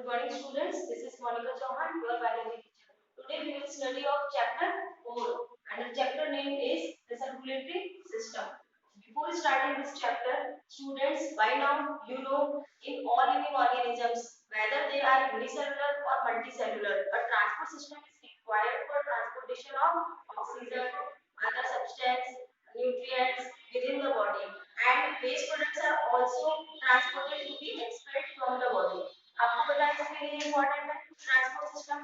Good morning, students. This is Monica Chauhan, your biology teacher. Today we will study of chapter 4, and the chapter name is the circulatory system. Before starting this chapter, students, by now you know in all living organisms, whether they are unicellular or multicellular, a transport system is required for transportation of oxygen, other substance, nutrients within the body, and waste products are also transported to be expelled from the body. आपको पता है इसके लिए important है transport system.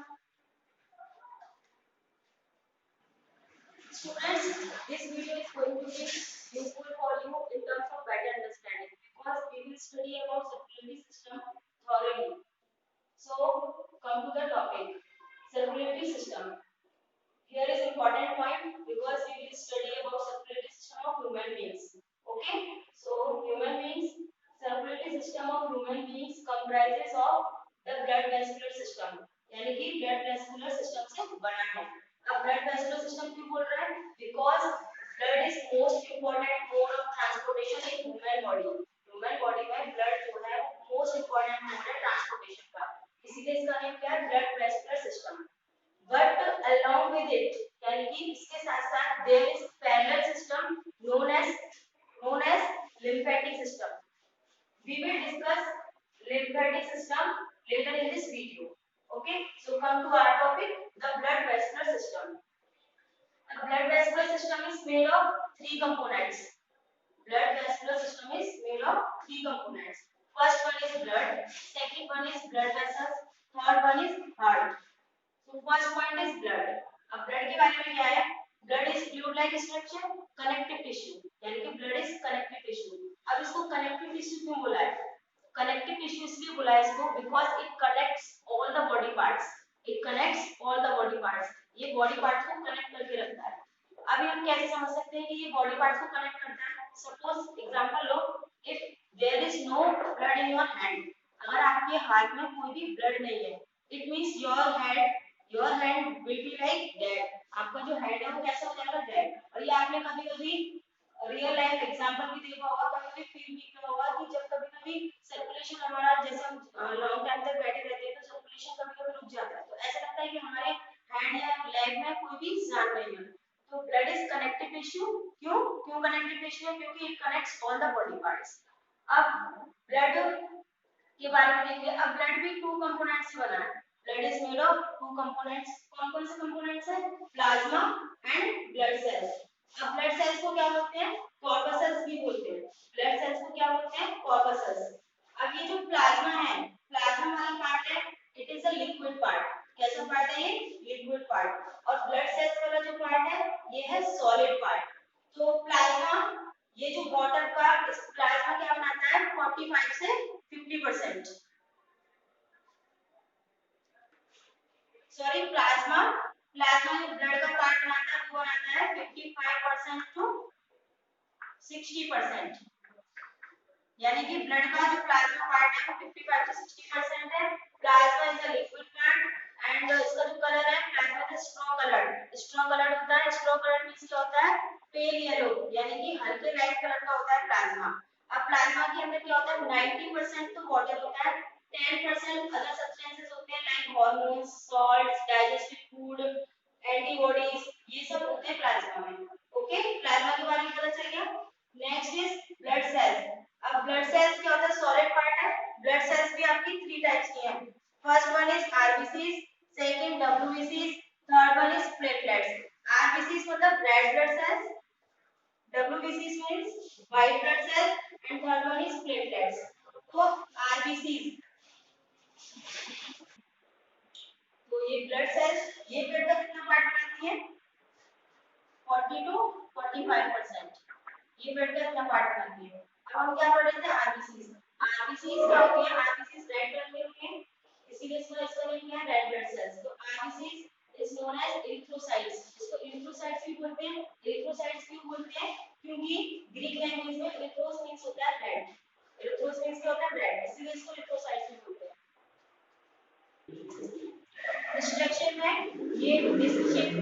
Students, this video is going to be useful for you in terms of better understanding because we will study about circulatory system thoroughly. So come to the topic, circulatory system. Here is important point because we will study about circulatory system of human beings. Okay, so human beings, circulatory system of human beings comprises of the blood vascular system, यानी कि blood vascular system से बना है. अब blood vascular system क्यों बोल रहा है? Because blood is most important mode of transportation in human body. Human body में blood जो है most important mode है transportation का, इसीलिए इसका नाम क्या है? Blood vascular system. But along with it, यानी कि इसके साथ साथ there is parallel system known as lymphatic system. We will discuss lymphatic system later in this video. Okay, so come to our topic, the blood vascular system. The blood vascular system is made of three components. Blood vascular system is made of three components. First one is blood, second one is blood vessels, third one is heart. So first point is blood. अब blood के बारे में क्या है? Blood is fluid-like structure, connective tissue. यानी कि blood is connective tissue. अब इसको connective tissue क्यों बोला है? Connective tissue इसलिए बोला है इसको because it connects all the body parts. It connects all the body parts. ये body parts को connect करके रखता है. अभी हम कैसे समझ सकते हैं कि ये body parts को connect करता है? Suppose example low, if there is no blood in your hand, अगर आपके हाथ में कोई भी blood नहीं है, it means your hand will be like dead. आपका जो hand है वो कैसा हो जाएगा? dead. और ये आपने कभी-कभी रियल लाइफ एग्जांपल भी देखा होगा, कभी-कभी फील भी किया होगा कि जब कभी-कभी सर्कुलेशन हमारा जैसे हम लॉन्ग टाइम तक बैठे रहते हैं तो सर्कुलेशन कभी-कभी रुक जाता है, तो ऐसा लगता है कि हमारे हैंड या लेग में कोई भी जान नहीं है. तो ब्लड इज कनेक्टिव टिश्यू. क्यों कनेक्टिव टिश्यू है? क्योंकि it connects all the body parts. अब ब्लड के बारे में देखिए. अब ब्लड भी टू कंपोनेंट से बना है. Blood is made of two components. कौन-कौन से components हैं? Plasma and blood cells. अब blood cells को क्या बोलते हैं? Corpuscles भी बोलते हैं. Blood cells को क्या बोलते हैं? Corpuscles. अब ये जो plasma है, plasma वाला part है, it is a liquid part. कैसा part है ये? Liquid part. और blood cells वाला जो part है, ये है solid part. तो plasma, ये जो water का plasma क्या बनाता है? 45 से 50%. सॉरी, प्लाज्मा जो ब्लड का पार्ट बनाता है वो बनाता है 55% टू 60%. यानी कि ब्लड का जो प्लाज्मा पार्ट है वो 55 से 60% है. Plasma is a liquid part and इसका जो कलर है प्लाज्मा का स्ट्रॉन्ग कलर होता है. स्ट्रॉन्ग कलर मींस क्या होता है? पेल येलो, यानी कि हल्के लाइट कलर का होता है प्लाज्मा. अब प्लाज्मा के अंदर क्या होता है? 90% तो वाटर होता है, 10% अदर सब्सटेंसेस होते हैं like hormones, salts, digestive food, antibodies, ये सब होते हैं प्लाज्मा में. ओके, प्लाज्मा के बारे में पता चल गया. Next is blood cells. अब ब्लड सेल्स क्या होता है? सॉलिड पार्ट है. ब्लड सेल्स भी आपकी थ्री टाइप्स की हैं. First one is RBCs, second डब्ल्यूबीसीज, third one is platelets. RBCs मतलब red blood cells, WBCs means white blood cells and third one is platelets. तो RBCs, तो ये blood cells, ये blood का कितना पार्ट बनाती है? 40 to 45%. ये blood का कितना पार्ट बनाती है? अब हम क्या पढ़ रहे थे? RBCs. RBCs क्या होती है? RBCs रेड ब्लड में होती है, इसीलिए इसका नाम क्या है? Red blood sales. तो RBCs is known as erythrocytes. इसको erythrocytes भी बोलते हैं. erythrocytes क्यों बोलते हैं? क्योंकि ग्रीक लैंग्वेज में erythros मींस होता है रेड. erythros मींस क्या होता है? रेड, इसलिए इसको erythrocytes भी बोलते हैं. डिस्ट्रक्शन में ये डिस्क शेप,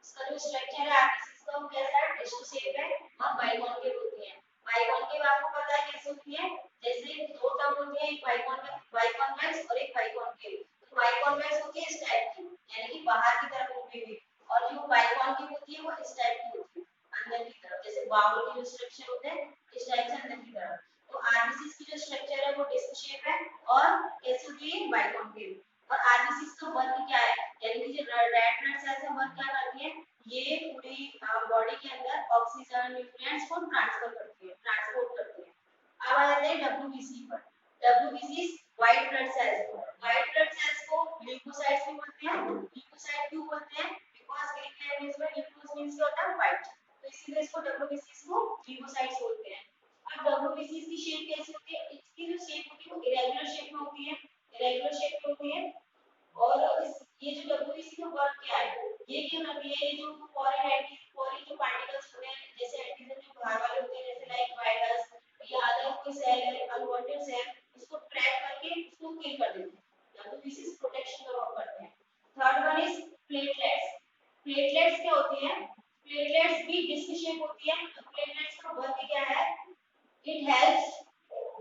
इसका जो स्ट्रक्चर है RBCs का वो कैसा है? डिस्क शेप है और बाइकॉन्केव होती है. बाइकॉन्केव आपको पता है कैसे होती है? जैसे दो टर्म होते हैं, एक बाइकॉन्वेक्स और एक बाइकॉन्केव। तो बाइकॉन्वेक्स होती है इस टाइप की, यानी कि बाहर की तरफ उठी हुई, और जो बाइकॉन्केव होती है वो इस टाइप की होती है, अंदर की तरफ, जैसे बाउल के जो स्ट्रक्चर होते हैं इस टाइप से अंदर की तरफ। तो आरबीसी की जो स्ट्रक्चर है वो डिस्क शेप है और कैसे होती है, बाइकॉन्केव। और आरबीसी का वर्क क्या है, यानी कि जो रेड ब्लड सेल्स है वर्क क्या करती है, ये पूरी बॉडी के अंदर ऑक्सीजन न्यूट्रिएंट्स को ट्रांसफर करती है, ट्रांसपोर्ट करती है। अब आ जाते हैं डब्ल्यूबीसी पर। WBC white blood cells. White blood cells को ल्यूकोसाइट्स भी बोलते हैं। ल्यूकोसाइट क्यों बोलते हैं, बिकॉज़ ग्रीक लैंग्वेज में ल्यूकोस मींस क्या होता है, व्हाइट, तो इसीलिए इसको डब्ल्यूबीसी को ल्यूकोसाइट्स बोलते हैं। अब डब्ल्यूबीसी की शेप कैसी होती है, इसकी जो शेप होती है वो इरेगुलर शेप में होती है, इरेगुलर शेप में होती है। और इस ये जो डब्ल्यूबीसी का वर्क क्या है, ये क्या करती है, ये जो फॉरेन जो पार्टिकल्स होते हैं, जैसे एंटीजन जो बाहर वाले होते हैं, जैसे लाइक वायरस या अदर कोई सेल है, अनवांटेड सेल, इसको ट्रैप करके इसको किल कर देते हैं, डब्ल्यूबीसी प्रोटेक्शन का वर्क करते हैं। Third one is platelets. Platelets क्या होती है, प्लेटलेट्स भी डिस्क शेप होती है। प्लेटलेट्स का वर्क क्या है, इट हेल्प्स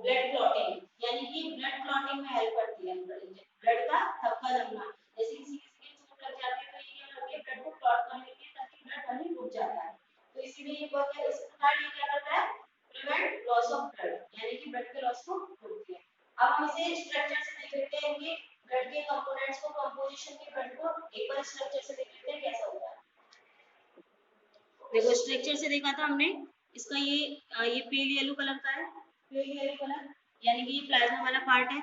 ब्लड क्लॉटिंग, यानी कि ब्लड क्लॉटिंग में हेल्प करती है, ब्लड का थक्का जमना, जैसे किसी किसी के चोट लग जाती है तो ये क्या करती है, ब्लड को क्लॉट करने के लिए, ताकि ब्लड वहीं रुक जाता है। तो इसीलिए ये वर्क है, इस प्रकार ये क्या करता है, प्रिवेंट लॉस ऑफ ब्लड, यानी कि ब्लड के लॉस को रोकती है। अब हम इसे स्ट्रक्चर से देख लेते हैं कि ब्लड के कंपोनेंट्स को, कंपोजिशन के ब्लड को एक बार स्ट्रक्चर से देख लेते हैं कैसा होता है। देखो स्ट्रक्चर से देखा था हमने, इसका ये पेल येलो कलर का है, पेल येलो कलर, यानी कि ये प्लाज्मा वाला पार्ट है।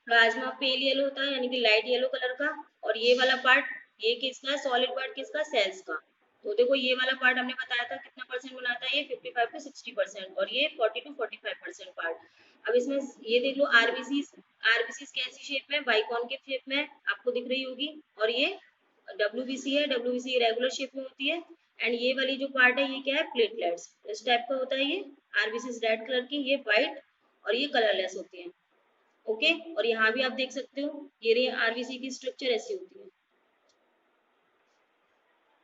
प्लाज्मा पेल येलो होता है, यानी कि लाइट येलो कलर का। और ये वाला पार्ट, ये किसका, सॉलिड पार्ट किसका, सेल्स का। तो देखो ये वाला पार्ट हमने बताया था कितना परसेंट बनाता है, ये 55 to 60%, और ये 40 to 45% पार्ट। अब इसमें ये देख लो, आरबीसी कैसी शेप में, बाइकॉन्केव शेप में आपको दिख रही होगी। और ये डब्ल्यूबीसी है, डब्ल्यूबीसी रेगुलर शेप में होती है। एंड ये वाली जो पार्ट है ये क्या है, प्लेटलेट्स, इस टाइप का होता है। ये आरबीसी रेड कलर की, ये व्हाइट, और ये कलरलेस होती है। ओके, और यहाँ भी आप देख सकते हो, ये रही आरबीसी की स्ट्रक्चर ऐसी होती है।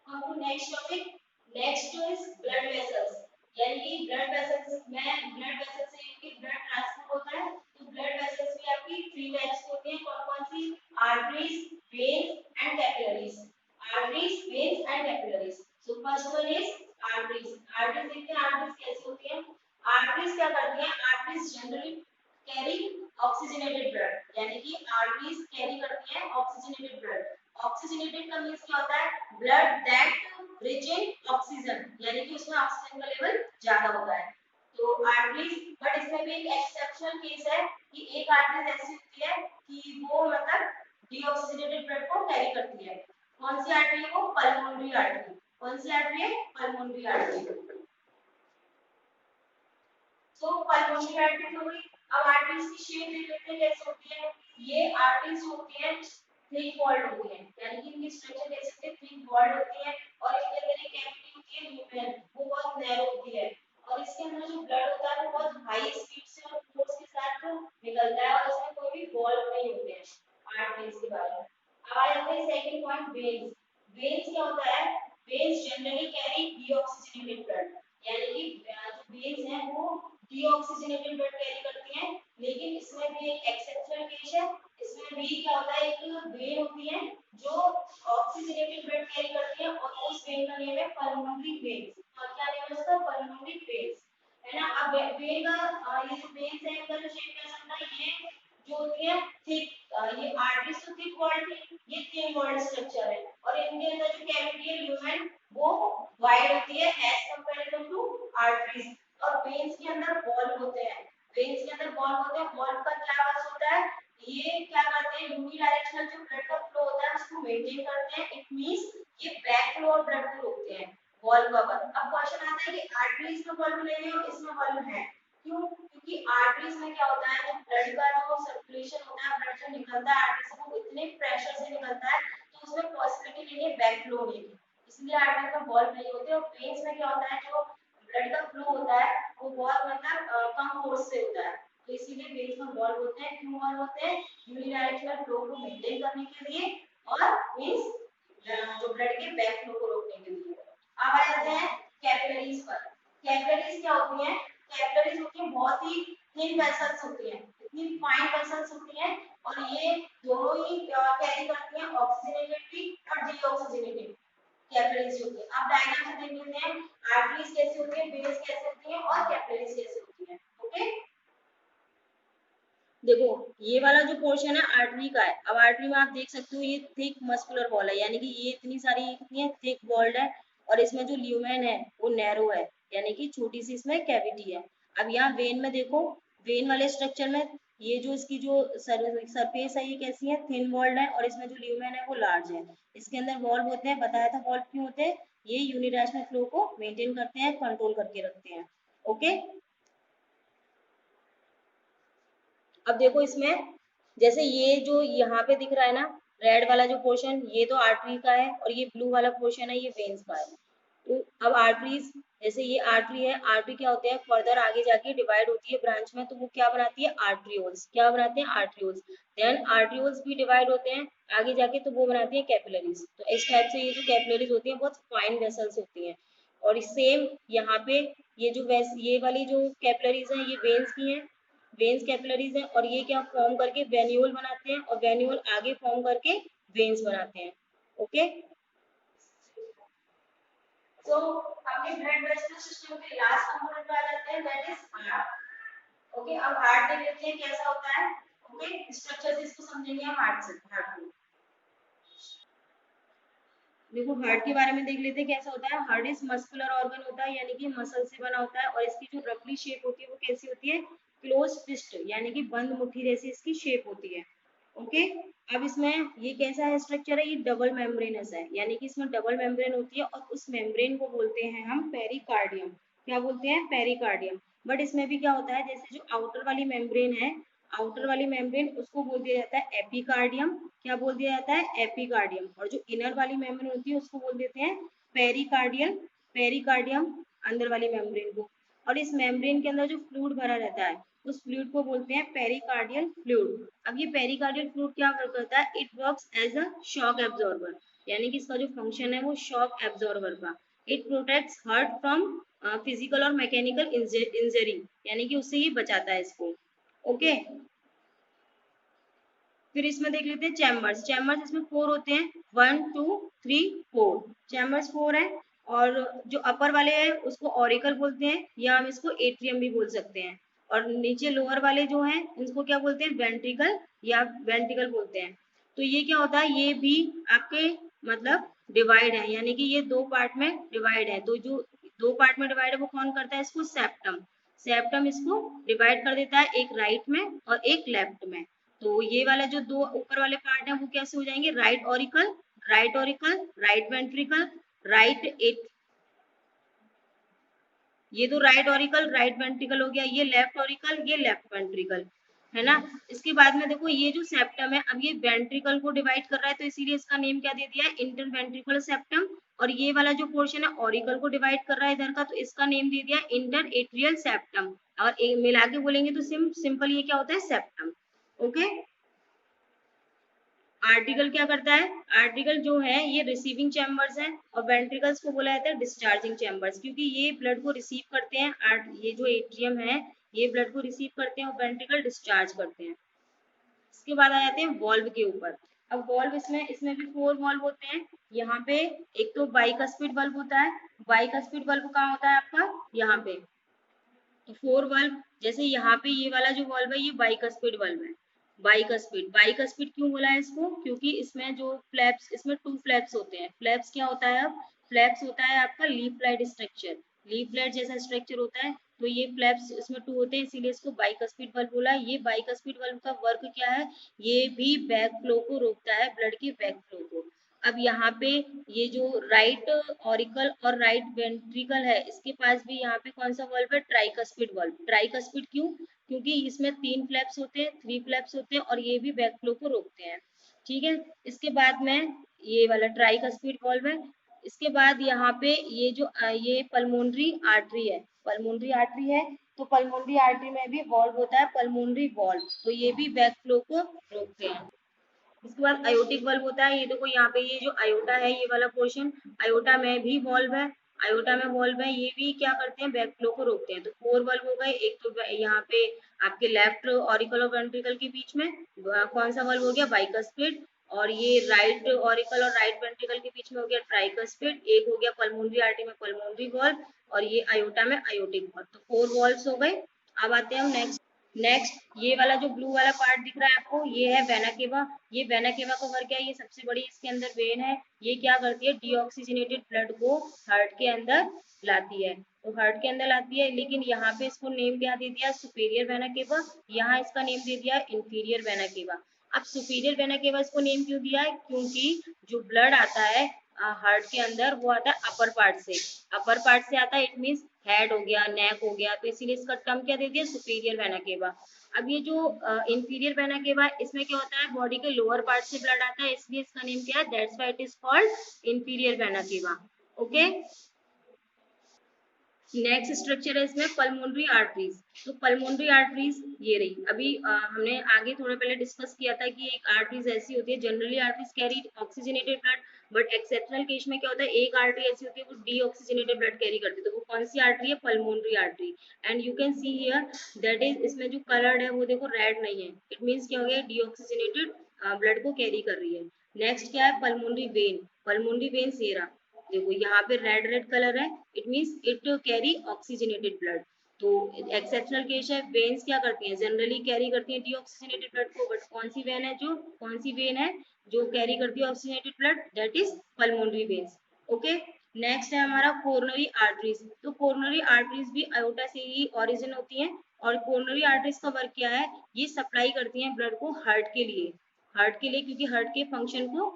अब next topic, next is blood vessels, यानी कि ब्लड वेसल्स में, ब्लड वेसल से कि ब्लड ट्रांसपोर्ट होता है। तो ब्लड वेसल्स भी आपकी थ्री टाइप्स होती हैं, कौन कौन सी, arteries, veins and capillaries. Arteries, veins and capillaries. So first one is arteries. Arteries देखते हैं, आर्टरीज कैसी होती है। आर्टरीज क्या करती है, arteries generally carry oxygenated blood, यानी कि आर्टरीज कैरी करती है ऑक्सीजनेटेड ब्लड। ऑक्सीजनेटेड का मींस क्या होता है, blood that rich in oxygen, यानी कि उसमें ऑक्सीजन का लेवल ज्यादा होता है। तो आर्टरीज, बट इसमें भी एक एक्सेप्शनल केस है कि एक आर्टरीज ऐसी होती है कि वो मतलब डीऑक्सीजनेटेड ब्लड को कैरी करती है। कौन सी आर्टरी है वो, पल्मोनरी आर्टरी। कौन सी आर्टरी है, पल्मोनरी आर्टरी। तो पल्मोनरी आर्टरी हो गई। अब आर्टरीज की शेप देख लेते हैं कैसे होती है। ये आर्टरीज होती है थिक वॉल्ड होती है, यानी कि इनकी स्ट्रक्चर देख सकते हैं, थिक वॉल्ड होती है। और इसके अंदर एक कैविटी होती है ल्यूमेन, वो बहुत नैरो होती है। और इसके अंदर जो ब्लड होता है वो बहुत हाई स्पीड से और फोर्स के साथ निकलता है, और इसमें कोई भी वॉल्व नहीं होते हैं आर्टरीज के बारे में। अब आ जाते हैं सेकंड पॉइंट, वेन्स। वेन्स क्या होता है, veins generally carry deoxygenated blood, यानी कि जो वेन्स हैं वो डीऑक्सीजनेटेड ब्लड कैरी करती हैं। लेकिन इसमें भी एक एक्सेप्शनल केस है, इसमें भी क्या होता है, एक वेन होती है जो ऑक्सीजनेटेड ब्लड कैरी करती है, और उस वेन का नेम है पल्मोनरी वेन्स। और क्या नेम है उसका, पल्मोनरी वेन्स, है ना। अब वेन का ये जो वेन्स है इनका जो शेप कैसा होता है, ये जो होती है थिक, ये आर्टरीज तो थिक वॉल्ड थी, ये थिन वॉल्ड स्ट्रक्चर है। और इनके अंदर जो कैविटी है ल्यूमेन, वो वाइड होती है एज कंपैरेटिव टू आर्टरीज। और वेन्स के अंदर वॉल्व होते हैं, वेन्स के अंदर वॉल्व होते हैं। वॉल्व का क्या वर्क होता है, ये क्या करते हैं, यूनिडायरेक्शनल जो ब्लड का फ्लो होता है उसको मेंटेन करते हैं। इट मींस ये बैक फ्लो और ब्लड को रोकते हैं, वॉल्व का वर्क। अब क्वेश्चन आता है कि आर्टरीज में वॉल्व नहीं है और इसमें वॉल्व है, क्यों, क्योंकि आर्टरीज में क्या होता है, जब ब्लड का जो सर्कुलेशन होता है, ब्लड जो निकलता है आर्टरी से वो इतने प्रेशर से निकलता है, तो उसमें पॉसिबिलिटी नहीं है बैक फ्लो होने की, इसलिए आर्टरी में वॉल्व नहीं होते। और वेन्स में क्या होता है, जो ब्लड का फ्लो होता है वो बहुत मतलब कम फोर्स से होता है, तो इसीलिए वेन्स में वॉल्व होते हैं। क्यों वॉल्व होते हैं, यूनिडायरेक्शनल फ्लो को मेंटेन करने के लिए, और मींस जो ब्लड के बैक फ्लो को रोकने के लिए। अब आ जाते हैं कैपिलरीज पर। कैपिलरीज क्या होती हैं? कैपिलरीज होती हैं बहुत ही थिन वेसल्स होती हैं, इतनी फाइन वेसल्स होती हैं, और ये दोनों ही कैरी करती हैं ऑक्सीजनेटेड भी और डीऑक्सीजनेटेड कैपिलरीज होती है। आप डायग्राम से देख लेते हैं आर्टरीज कैसी होती है, वेन्स कैसे होती हैं और कैपिलरीज कैसे होती हैं। ओके, देखो ये वाला जो पोर्शन है आर्टरी का है। अब आर्टरी में आप देख सकते हो ये थिक मस्कुलर वॉल है, यानी कि ये इतनी सारी कितनी है, थिक वॉल्ड है, और इसमें जो ल्यूमेन है वो नैरो है, यानी कि छोटी सी इसमें कैविटी है। अब यहाँ वेन में देखो, वेन वाले स्ट्रक्चर में ये जो इसकी जो सरफेस है ये कैसी है, थिन वॉल्ड है, और इसमें जो ल्यूमेन है वो लार्ज है। इसके अंदर वॉल्व होते हैं, बताया था वॉल्व क्यों होते हैं, ये यूनिडायरेक्शनल फ्लो को मेंटेन करते हैं, कंट्रोल करके रखते हैं। ओके, अब देखो इसमें जैसे ये जो यहाँ पे दिख रहा है ना, रेड वाला जो पोर्शन ये तो आर्टरी का है, और ये ब्लू वाला पोर्शन है ये वेन्स का है। तो अब आर्टरीज, जैसे ये आर्टरी है, आर्टरी क्या होते हैं, फर्दर आगे जाके डिवाइड होती है ब्रांच में, तो वो क्या बनाती है, आर्ट्रियोल्स। क्या बनाते हैं, आर्ट्रियोल्स। देन आर्ट्रियोल्स भी डिवाइड होते हैं आगे जाके, तो वो बनाती है कैपिलरीज। तो इस टाइप से ये जो कैपिलरीज होती है बहुत फाइन वेसल्स होती हैं। और सेम यहाँ पे ये जो ये वाली जो कैपिलरीज है ये वेन्स की हैं, वेन्स कैपिलरीज है, और ये क्या फॉर्म करके वेन्यूल बनाते हैं, और वेन्यूल आगे फॉर्म करके वेन्स बनाते हैं। ओके, तो अपने ब्लड वेसल सिस्टम के लास्ट कंपोनेंट पे आ जाते हैं, दैट इज हार्ट। ओके, अब हार्ट देख लेते हैं कैसा होता है। ओके, स्ट्रक्चर से इसको समझेंगे हम हार्ट से, हार्ट को देखो हार्ट के बारे में देख लेते हैं कैसा होता है। हार्ट इज मस्कुलर ऑर्गन होता है, यानी कि मसल से बना होता है, और इसकी जो रफली शेप होती है वो कैसी होती है, क्लोज फिस्ट, यानी कि बंद मुट्ठी जैसी इसकी शेप होती है। ओके, अब इसमें ये कैसा है स्ट्रक्चर है, ये डबल मेम्ब्रेनस है, यानी कि इसमें डबल मेम्ब्रेन होती है, और उस मेम्ब्रेन को बोलते हैं हम पेरिकार्डियम। क्या बोलते हैं, पेरिकार्डियम। बट इसमें भी क्या होता है, जैसे जो आउटर वाली मेम्ब्रेन है, आउटर वाली मेम्ब्रेन उसको बोल दिया जाता है एपिकार्डियम। क्या बोल दिया जाता है, एपिकार्डियम। और जो इनर वाली मेम्ब्रेन होती है उसको बोल देते हैं पेरिकार्डियल, पेरिकार्डियम, अंदर वाली मेम्ब्रेन को। और इस मेम्ब्रेन के अंदर जो फ्लूइड भरा रहता है उस फ्लूइड को बोलते हैं पेरिकार्डियल फ्लूइड। अब ये पेरिकार्डियल फ्लूइड क्या वर्क करता है, it works as a shock absorber, यानी कि इसका जो फंक्शन है वो शॉक एब्जॉर्बर का। It protects heart from physical और मैकेनिकल इंजरी, यानी कि उससे ये बचाता है इसको। ओके, फिर इसमें देख लेते हैं चैम्बर्स। चैम्बर्स इसमें 4 होते हैं, 1 2 3 4, चैम्बर्स 4 है। और जो अपर वाले हैं उसको ऑरिकल बोलते हैं, या हम इसको एट्रियम भी बोल सकते हैं। और नीचे लोअर वाले जो हैं इनको क्या बोलते हैं, वेंट्रिकल या वेंट्रिकल बोलते हैं। तो ये क्या होता है, ये भी आपके मतलब डिवाइड है, यानी कि ये दो पार्ट में डिवाइड है। तो जो दो पार्ट में डिवाइड है वो कौन करता है, इसको सेप्टम। सेप्टम इसको डिवाइड कर देता है, एक राइट में और एक लेफ्ट में। तो ये वाला जो दो ऊपर वाले पार्ट है वो कैसे हो जाएंगे, right auricle, right auricle, right ventricle, right at, ये तो राइट ऑरिकल राइट वेंट्रिकल हो गया, ये लेफ्ट ऑरिकल ये लेफ्ट वेंट्रिकल, है ना। इसके बाद में देखो ये जो सेप्टम है, अब ये वेंट्रिकल को डिवाइड कर रहा है, तो इसीलिए इसका नेम क्या दे दिया है, इंटर वेंट्रिकुलर सेप्टम। और ये वाला जो पोर्शन है ऑरिकल को डिवाइड कर रहा है इधर का, तो इसका नेम दे दिया इंटर एट्रियल सेप्टम। और मिला के बोलेंगे तो सिंपल ये क्या होता है, सेप्टम। ओके, आर्टिकल क्या करता है, आर्टिकल जो है ये रिसीविंग चैम्बर्स है, और वेंट्रिकल्स को बोला जाता है डिस्चार्जिंग चैम्बर्स, क्योंकि ये ब्लड को रिसीव करते हैं। ये जो एट्रियम है ये ब्लड को रिसीव करते हैं, और वेंट्रिकल डिस्चार्ज करते हैं। इसके बाद आ जाते हैं वॉल्व के ऊपर। अब वॉल्व इसमें इसमें भी 4 वॉल्व होते हैं। यहाँ पे एक तो बाइकस्पिड वल्व होता है, बाइकस्पिड वल्व कहाँ होता है आपका, यहाँ पे। तो 4 वल्व, जैसे यहाँ पे ये वाला जो वल्व है ये बाइकस्पिड वल्व है। बाइकस्पिड, बाइकस्पिड क्यों बोला है इसको, क्योंकि इसमें जो फ्लैप्स, इसमें 2 फ्लैप्स होते हैं। फ्लैप्स क्या होता है, अब फ्लैप्स होता है आपका leaf light structure, leaf light जैसा स्ट्रक्चर होता है। तो ये फ्लैप्स इसमें 2 होते हैं, इसीलिए इसको बाइकस्पिड वल्व बोला है। ये बाइकस्पिड वल्व का वर्क क्या है, ये भी बैक फ्लो को रोकता है, ब्लड की बैक फ्लो को। अब यहाँ पे ये जो राइट ऑरिकल और राइट वेंट्रिकल है इसके पास भी यहाँ पे कौन सा वल्व है, ट्राइकस्पिड वल्व। ट्राइकस्पिड क्यों, क्योंकि इसमें 3 फ्लैप्स होते हैं, 3 फ्लैप्स होते हैं, और ये भी बैक फ्लो को रोकते हैं। ठीक है, इसके बाद में ये वाला ट्राइकस्पिड वल्व है। इसके बाद यहाँ पे ये जो ये पल्मोनरी आर्टरी है, पल्मोनरी आर्टरी है, तो पल्मोनरी आर्टरी में भी वॉल्व होता है, पल्मोनरी वॉल्व, तो ये भी बैक फ्लो को रोकते हैं। उसके बाद अयोटिक वल्व होता है, ये देखो यहाँ पे ये जो अयोटा है ये वाला पोर्शन, अयोटा में भी वॉल्व है। आयोटा में वॉल्व है, ये भी क्या करते हैं, बैक फ्लो को रोकते हैं। तो 4 वॉल्व हो गए, एक तो यहाँ पे आपके लेफ्ट ऑरिकल और वेंट्रिकल के बीच में कौन सा वॉल्व हो गया, बाइकस्पिड, और ये राइट ऑरिकल और राइट वेंट्रिकल के बीच में हो गया ट्राइकस्पिड, एक हो गया पल्मोनरी आर्टरी में पल्मोनरी वॉल्व, और ये आयोटा में आयोटिक वॉल्व। तो 4 वॉल्व्स हो गए। अब आते हैं हम नेक्स्ट ये वाला जो ब्लू वाला पार्ट दिख रहा है आपको, ये है वेना केवा। ये वेना केवा का वर्क क्या है, ये सबसे बड़ी इसके अंदर वेन है। ये क्या करती है, डीऑक्सीजनेटेड ब्लड को हार्ट के अंदर लाती है। तो हार्ट के अंदर लाती है, लेकिन यहाँ पे इसको नेम क्या दे दिया, सुपीरियर वेना केवा। यहाँ इसका नेम दे दिया इंफीरियर वेना केवा। अब सुपीरियर वेना केवा इसको नेम क्यों दिया है, क्योंकि जो ब्लड आता है हार्ट के अंदर वो आता है अपर पार्ट से। अपर पार्ट से आता है, इट मीन्स हेड हो गया, नेक हो गया, तो इसीलिए इसका टर्म क्या दे दिया, सुपीरियर वेना केवा। अब ये जो इंफीरियर वेना केवा, इसमें क्या होता है, बॉडी के लोअर पार्ट से ब्लड आता है, इसलिए इसका नेम क्या है, that's why it is called inferior vena केवा। ओके। नेक्स्ट स्ट्रक्चर है इसमें पल्मोनरी आर्टरीज। तो पल्मोनरी आर्टरीज ये रही। अभी हमने आगे थोड़ा पहले डिस्कस किया था कि एक आर्टरीज ऐसी होती है, generally arteries carry oxygenated blood, but exceptional case में क्या होता है, एक आर्टरी ऐसी होती है वो डी ऑक्सीजनेटेड ब्लड कैरी करती है। तो वो कौन सी आर्टरी है, pulmonary artery. And you can see here that is, इसमें जो कलर्ड है वो देखो रेड नहीं है, इट मीन्स क्या हो गया, डी ऑक्सीजनेटेड ब्लड को कैरी कर रही है। नेक्स्ट क्या है, पल्मोनरी वेन। पल्मोनरी वेन सेरा, देखो यहाँ पे रेड रेड कलर है, it means it carry oxygenated blood. तो एक्सेप्शनल केस है, वेन्स क्या करती हैं, जनरली कैरी करती हैं डीऑक्सीजनेटेड ब्लड को, बट कौन सी वेन है, जो कौन सी वेन है जो कैरी करती है oxygenated blood, that is pulmonary veins. Okay. Next है हमारा कोरोनरी आर्टरीज। तो कोरोनरी आर्टरीज भी आयोटा से ही ओरिजिन होती हैं। और कोरोनरी आर्टरीज का वर्क क्या है, ये सप्लाई करती हैं ब्लड को हार्ट के लिए। हार्ट के लिए, क्योंकि हार्ट के फंक्शन को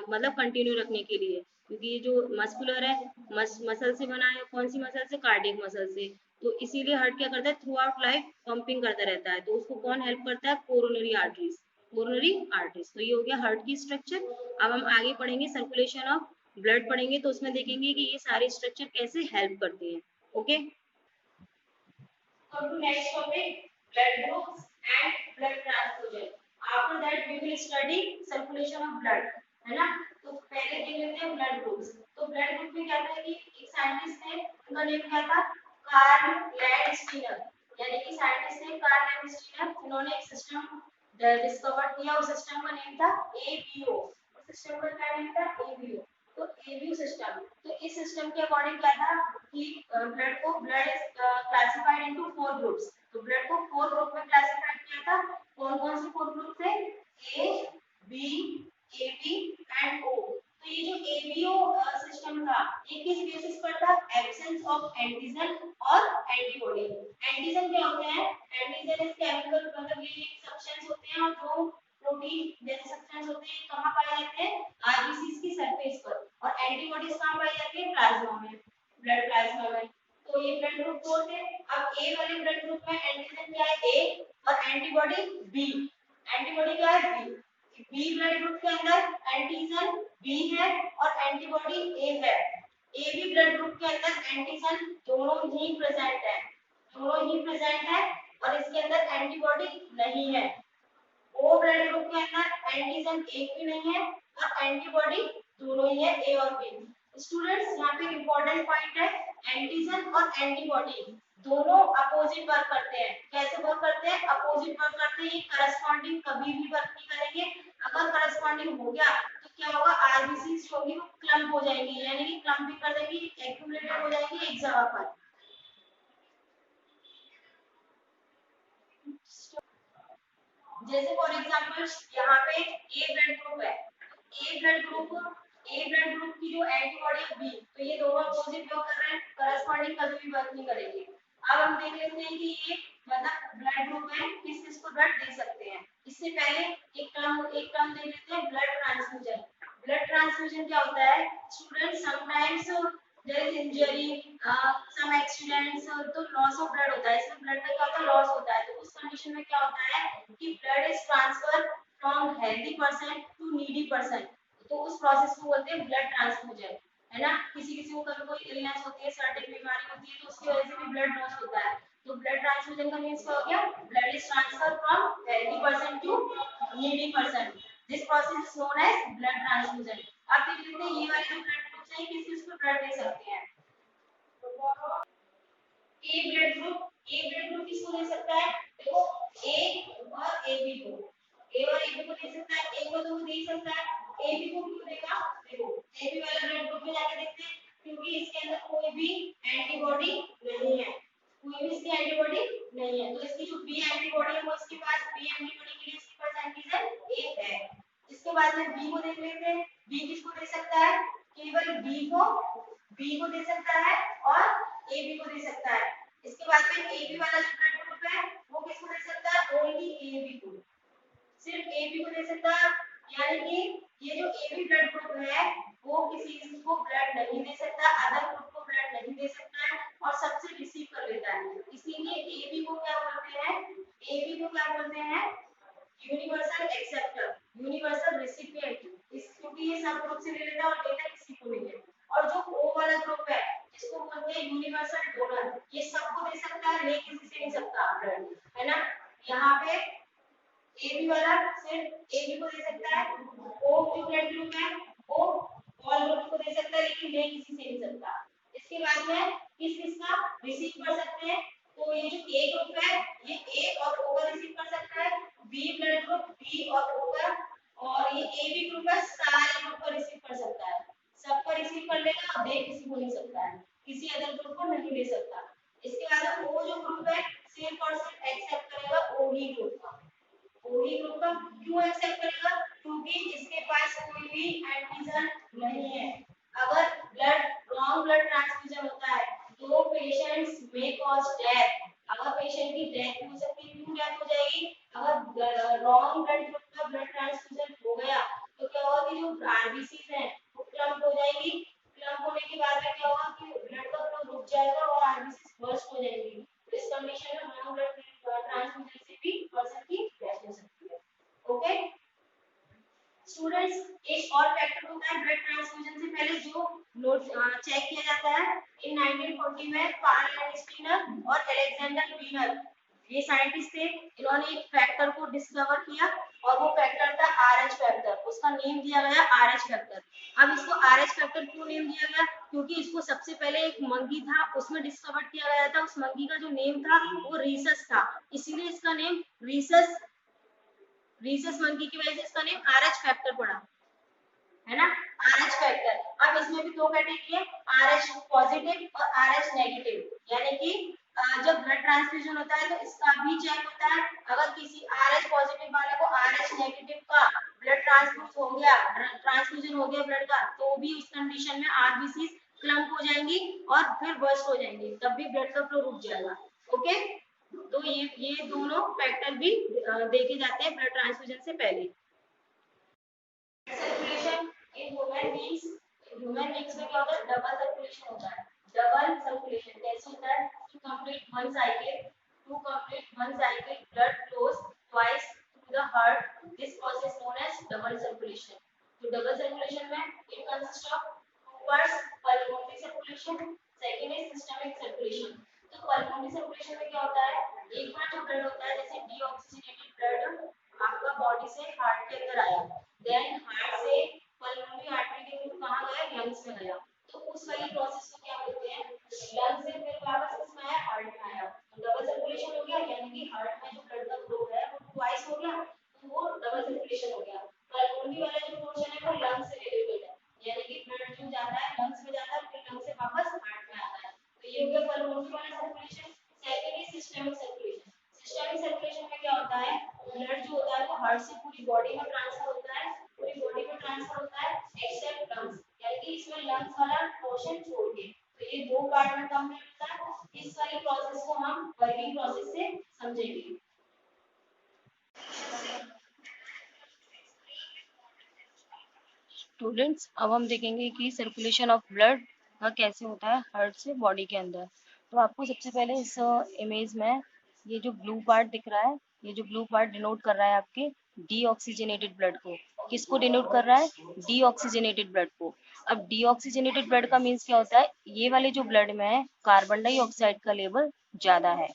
मतलब कंटिन्यू रखने के लिए, क्योंकि ये जो मस्कुलर है, मसल से बना है, कौन सी मसल से, कार्डियक मसल से। तो इसीलिए हार्ट क्या करता है, थ्रू आउट लाइफ पंपिंग करता रहता है। तो उसको कौन हेल्प करता है, कोरोनरी आर्टरीज। Coronary arteries. तो ये हो गया हार्ट की स्ट्रक्चर। अब हम आगे पढ़ेंगे सर्कुलेशन ऑफ ब्लड पढ़ेंगे, तो उसमें देखेंगे कि ये सारे स्ट्रक्चर कैसे हेल्प करते हैं। Okay. Come to next topic, blood groups and blood transfusion. After that we will study circulation of blood, है ना। तो पहले देख लेते हैं ब्लड ग्रुप्स। तो ब्लड ग्रुप में क्या था कि एक साइंटिस्ट थे, उनका नेम क्या था, कार्ल लैंडस्टीनर। यानी कि साइंटिस्ट थे कार्ल लैंडस्टीनर, उन्होंने एक सिस्टम डिस्कवर किया। उस सिस्टम का नेम था एबीओ। उस सिस्टम का क्या नेम था, एबीओ। तो एबीओ सिस्टम, तो इस सिस्टम के अकॉर्डिंग क्या था कि blood is classified into 4 groups. तो ब्लड को 4 ग्रुप में क्लासिफाइड किया था। कौन कौन से 4 ग्रुप थे, ए, बी, एबी एंड ओ। तो ये जो एबीओ सिस्टम था, ये किस बेसिस पर था, एब्सेंस ऑफ एंटीजन और एंटीबॉडी। एंटीजन क्या होते हैं, एंटीजन इज केमिकल, मतलब ये सब्सटेंस होते हैं और जो प्रोटीन जैसे सब्सटेंस होते हैं, कहां पाए जाते हैं, आरबीसीज की सरफेस पर। और एंटीबॉडीज कहां पाई जाती है, प्लाज्मा में, ब्लड प्लाज्मा में। तो ये ब्लड ग्रुप 4 थे। अब ए वाले ब्लड ग्रुप में एंटीजन क्या है, ए, और एंटीबॉडी बी। एंटीबॉडी क्या है, बी। बी ब्लड ग्रुप के अंदर एंटीजन बी है और एंटीबॉडी ए है। ए बी ब्लड ग्रुप के अंदर एंटीजन दोनों ही प्रेजेंट है, दोनों ही प्रेजेंट है, और इसके अंदर एंटीबॉडी नहीं है। ओ ब्लड ग्रुप के अंदर एंटीजन एक भी नहीं है और एंटीबॉडी दोनों ही है, ए और बी। स्टूडेंट्स यहाँ पे इंपॉर्टेंट पॉइंट है, एंटीजन और एंटीबॉडी दोनों अपोजिट वर्क करते हैं। कैसे वर्क करते हैं, अपोजिट वर्क करते हैं। ये करस्पॉन्डिंग कभी भी वर्क नहीं करेंगे। अगर करस्पॉन्डिंग हो गया तो क्या होगा, आरबीसी जो होगी वो क्लम्प हो जाएंगी, यानी कि क्लम्पिंग कर देंगी, एक्यूमुलेटेड हो जाएंगी एक जगह पर। जैसे फॉर एग्जांपल यहाँ पे ए ब्लड ग्रुप है, ए ब्लड ग्रुप, ए ब्लड ग्रुप की जो एंटीबॉडी है बी, तो ये दोनों अपोजिट वर्क कर रहे हैं, करस्पॉन्डिंग कभी भी वर्क नहीं करेंगे। अब हम देख लेते हैं कि ये मतलब ब्लड ग्रुप है, किस किस को ब्लड दे सकते हैं। इससे पहले एक टर्म देख लेते हैं, ब्लड ट्रांसफ्यूजन। ब्लड ट्रांसफ्यूजन क्या होता है, student sometimes there is injury, some accidents, तो लॉस ऑफ ब्लड होता है, इसमें ब्लड का क्या होता है, लॉस होता है। तो उस कंडीशन में क्या होता है कि blood is transfer from healthy person to needy person. तो उस प्रोसेस को बोलते हैं ब्लड ट्रांसफ्यूजन, है ना। किसी किसी को कभी कोई इलनेस होती है, सर्टेन बीमारी होती है, तो उसकी वजह से भी ब्लड लॉस होता है। तो ब्लड ट्रांसफ्यूजन का मींस क्या हो गया, blood is transfer from healthy person to needy person. This process is known as blood transfusion. अब देख लेते हैं ये वाले जो ब्लड ग्रुप्स हैं किस किस को ब्लड दे सकते हैं। ए बी को क्यों देगा, देखो ए बी वाला ब्लड ग्रुप में जाके देखते हैं, क्योंकि इसके अंदर कोई भी एंटीबॉडी नहीं है, कोई भी इसकी एंटीबॉडी नहीं है, तो इसकी जो बी एंटीबॉडी है वो इसके पास बी एंटीबॉडी के लिए इसके पास एंटीजन ए है। इसके बाद में बी को देख लेते हैं, बी किसको दे सकता है, केवल बी को दे सकता है और ए बी को दे सकता है। इसके बाद में ए बी वाला जो ब्लड ग्रुप है वो किसको दे सकता है, ओनली ए बी को, सिर्फ ए बी को दे सकता है, यानी कि ये जो ए बी ब्लड ग्रुप है वो किसी को ब्लड नहीं दे सकता, अदर ग्रुप को ब्लड नहीं दे सकता है और सबसे रिसीव कर लेता है। इसीलिए ए बी को क्या बोलते हैं, ए बी को क्या बोलते हैं, यूनिवर्सल एक्सेप्टर, यूनिवर्सल रिसिपिएंट, इस क्योंकि ये सब ग्रुप से ले लेता है और देता किसी को नहीं है। और जो ओ वाला ग्रुप है इसको बोलते हैं यूनिवर्सल डोनर, ये सबको दे सकता है, ले किसी से नहीं सकता ब्लड, है ना। यहाँ पे ए बी वाला सिर्फ ए बी को दे सकता है, ओ जो ब्लड ग्रुप है वो ऑल ग्रुप को दे सकता है लेकिन ले किसी से नहीं सकता। इसके बाद में किस किसका रिसीव कर सकते हैं, तो ये जो ए ग्रुप है ये ए और ओ का रिसीव कर सकता है, बी ब्लड ग्रुप बी और ओ का, और ये ए बी ग्रुप है सारे ग्रुप का रिसीव कर सकता है, सबका रिसीव कर लेगा और दे किसी को नहीं सकता है, किसी अदर ग्रुप को नहीं दे सकता। इसके बाद ओ जो ग्रुप है सिर्फ और सिर्फ एक्सेप्ट करेगा ओ ही ग्रुप का, ओही ग्रुप का क्यों एक्सेप्ट करेगा, क्योंकि इसके पास कोई भी एंटीजन नहीं है। अगर रॉन्ग ब्लड ट्रांसफ्यूजन होता है तो पेशेंट्स मे कॉज डेथ, अगर पेशेंट की डेथ हो सकती है, क्यों डेथ हो जाएगी, अगर रॉन्ग ब्लड ग्रुप का ब्लड ट्रांसफ्यूजन हो गया तो क्या होगा कि जो आरबीसी है वो क्लम्प हो जाएगी, क्लम्प होने के बाद में क्या होगा कि ब्लड का फ्लो रुक जाएगा और आरबीसी बर्स्ट हो जाएगी। इस कंडीशन में रॉन्ग ब्लड ट्रांसफ्यूजन से भी पर्सन की डेथ हो सकती है। ओके स्टूडेंट्स, एक और फैक्टर होता है ब्लड ट्रांसफ्यूजन से पहले जो नोट चेक किया जाता है, इन 1940 में कार्ल स्टीनर और अलेक्जेंडर वीनर ये साइंटिस्ट थे, इन्होंने एक फैक्टर को डिस्कवर किया और वो फैक्टर था आरएच फैक्टर, उसका नेम दिया गया आरएच फैक्टर। अब इसको आरएच फैक्टर क्यों नेम दिया गया, क्योंकि इसको सबसे पहले एक मंकी था उसमें डिस्कवर किया गया था, उस मंकी का जो नेम था वो रीसस था, इसीलिए इसका नेम रीसस मंकी की वजह से इसका नेम आरएच फैक्टर पड़ा, है ना, आरएच फैक्टर। अब इसमें भी दो कैटेगरी है, आरएच पॉजिटिव और आरएच नेगेटिव, यानी कि जब ब्लड ट्रांसफ्यूजन होता है तो इसका भी चेक होता है, अगर किसी आरएच पॉजिटिव वाले को आरएच नेगेटिव का ब्लड ट्रांसफ्यूजन हो गया ब्लड का, तो भी उस कंडीशन में आरबीसी क्लम्प हो जाएंगी और फिर बर्स्ट हो जाएंगी, तब भी ब्लड का फ्लो रुक जाएगा। ओके तो ये दोनों फैक्टर भी देखे जाते हैं ब्लड ट्रांसफ्यूजन से पहले। सर्कुलेशन इन ह्यूमन बींग्स में क्या होता है, डबल सर्कुलेशन होता है। डबल सर्कुलेशन कैसे होता है, to complete one cycle blood flows twice to the heart, this process known as double circulation. तो डबल सर्कुलेशन में it consist of two parts, pulmonary circulation, second is systemic circulation. तो pulmonary circulation में क्या होता है, एक बार जो blood होता है जैसे डीऑक्सीजनेटेड ब्लड आपका बॉडी से हार्ट के अंदर आया, देन हार्ट से पल्मोनरी आर्टरी के थ्रू कहां गया, लंग्स में गया, तो उस वाली प्रोसेस को क्या बोलते हैं, लंग्स से फिर वापस किसमें आया, हार्ट में आया, तो डबल सर्कुलेशन हो गया, यानी कि हार्ट में जो ब्लड का फ्लो है वो ट्वाइस हो गया, तो वो डबल सर्कुलेशन हो गया। पल्मोनरी वाला जो पोर्शन है वो लंग्स से रिलेटेड है, यानी कि ब्लड जो जाता है लंग्स में जाता है फिर लंग्स से वापस हार्ट में आता है, तो ये हो गया पल्मोनरी वाला circulation. Second is systemic circulation. Systemic circulation में क्या होता है, ब्लड जो होता है वो हार्ट से पूरी बॉडी में ट्रांसफर होता है, पूरी बॉडी में ट्रांसफर होता है एक्सेप्ट लंग्स, यानी कि इसमें लंग्स वाला पोर्शन छोड़ के, तो ये दो पार्ट में कंप्लीट होता है। इस वाली प्रोसेस को हम वर्किंग प्रोसेस से समझेंगे। स्टूडेंट्स, अब हम देखेंगे कि सर्कुलेशन ऑफ ब्लड का कैसे होता है हार्ट से बॉडी के अंदर। तो आपको सबसे पहले इस इमेज में ये जो ब्लू पार्ट दिख रहा है, ये जो ब्लू पार्ट डिनोट कर रहा है आपके डीऑक्सीजनेटेड ब्लड को। किसको डिनोट कर रहा है, डीऑक्सीजनेटेड ब्लड को। अब डीऑक्सीजनेटेड ब्लड का मीन्स क्या होता है, ये वाले जो ब्लड में है कार्बन डाइऑक्साइड का लेवल ज्यादा है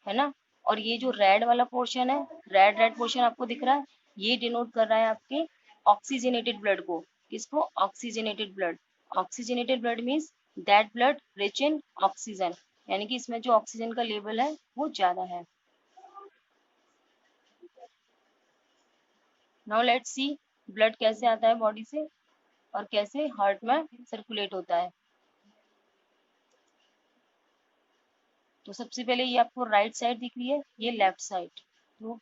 ना। और ये जो रेड वाला पोर्शन है, रेड पोर्शन आपको दिख रहा है, ये डिनोट कर रहा है आपके ऑक्सीजनेटेड ब्लड को। किसको, oxygenated blood. Oxygenated blood means that blood rich in oxygen, यानी कि इसमें जो ऑक्सीजन का लेवल है वो ज्यादा है। नाउ लेट्स सी ब्लड कैसे आता है बॉडी से और कैसे हार्ट में सर्कुलेट होता है। तो सबसे पहले ये आपको राइट साइड दिख रही है, ये लेफ्ट साइड। तो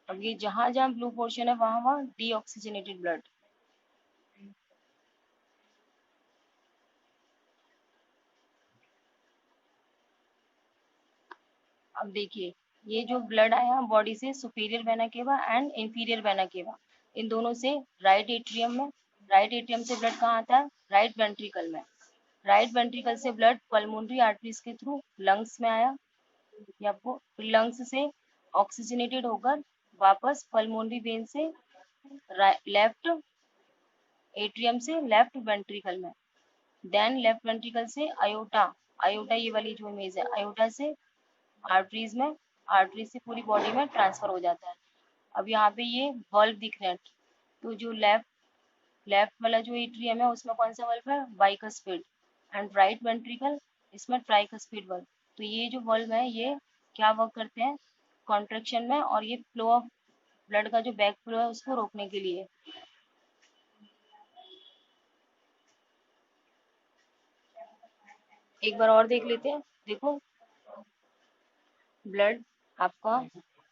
अब ये जहां जहां ब्लू पोर्शन है वहां वहां डीऑक्सीजनेटेड ब्लड। अब देखिए, ये जो ब्लड आया बॉडी से superior vena cava and inferior vena cava, इन दोनों से राइट एट्रियम में। राइट एट्रियम से ब्लड कहाँ आता है? राइट वेंट्रिकल में। राइट वेंट्रिकल से ब्लड पल्मोनरी आर्टरीज के थ्रू लंग्स में आया, ये आपको लंग्स से ऑक्सीजनेटेड होकर वापस पल्मोनरी वेन से लेफ्ट एट्रियम से लेफ्ट वेंट्रिकल में। देन लेफ्ट वेंट्रिकल से अयोटा, अयोटा ये वाली जो इमेज है, अयोटा से आर्टरीज में, आर्टरीज से पूरी बॉडी में ट्रांसफर हो जाता है। अब यहाँ पे ये बल्ब दिख रहे हैं, तो जो लेफ्ट लेफ्ट वाला जो एट्रियम है उसमें कौन सा बल्ब है? बाइकस्फीड। एंड राइट वेंट्रिकल, इसमें ट्राइकस्फीड बल्ब। तो ये जो बल्ब है ये क्या वर्क करते हैं? कॉन्ट्रेक्शन में, और ये फ्लो ऑफ ब्लड का जो बैक फ्लो है उसको रोकने के लिए। एक बार और देख लेते हैं। देखो, ब्लड आपका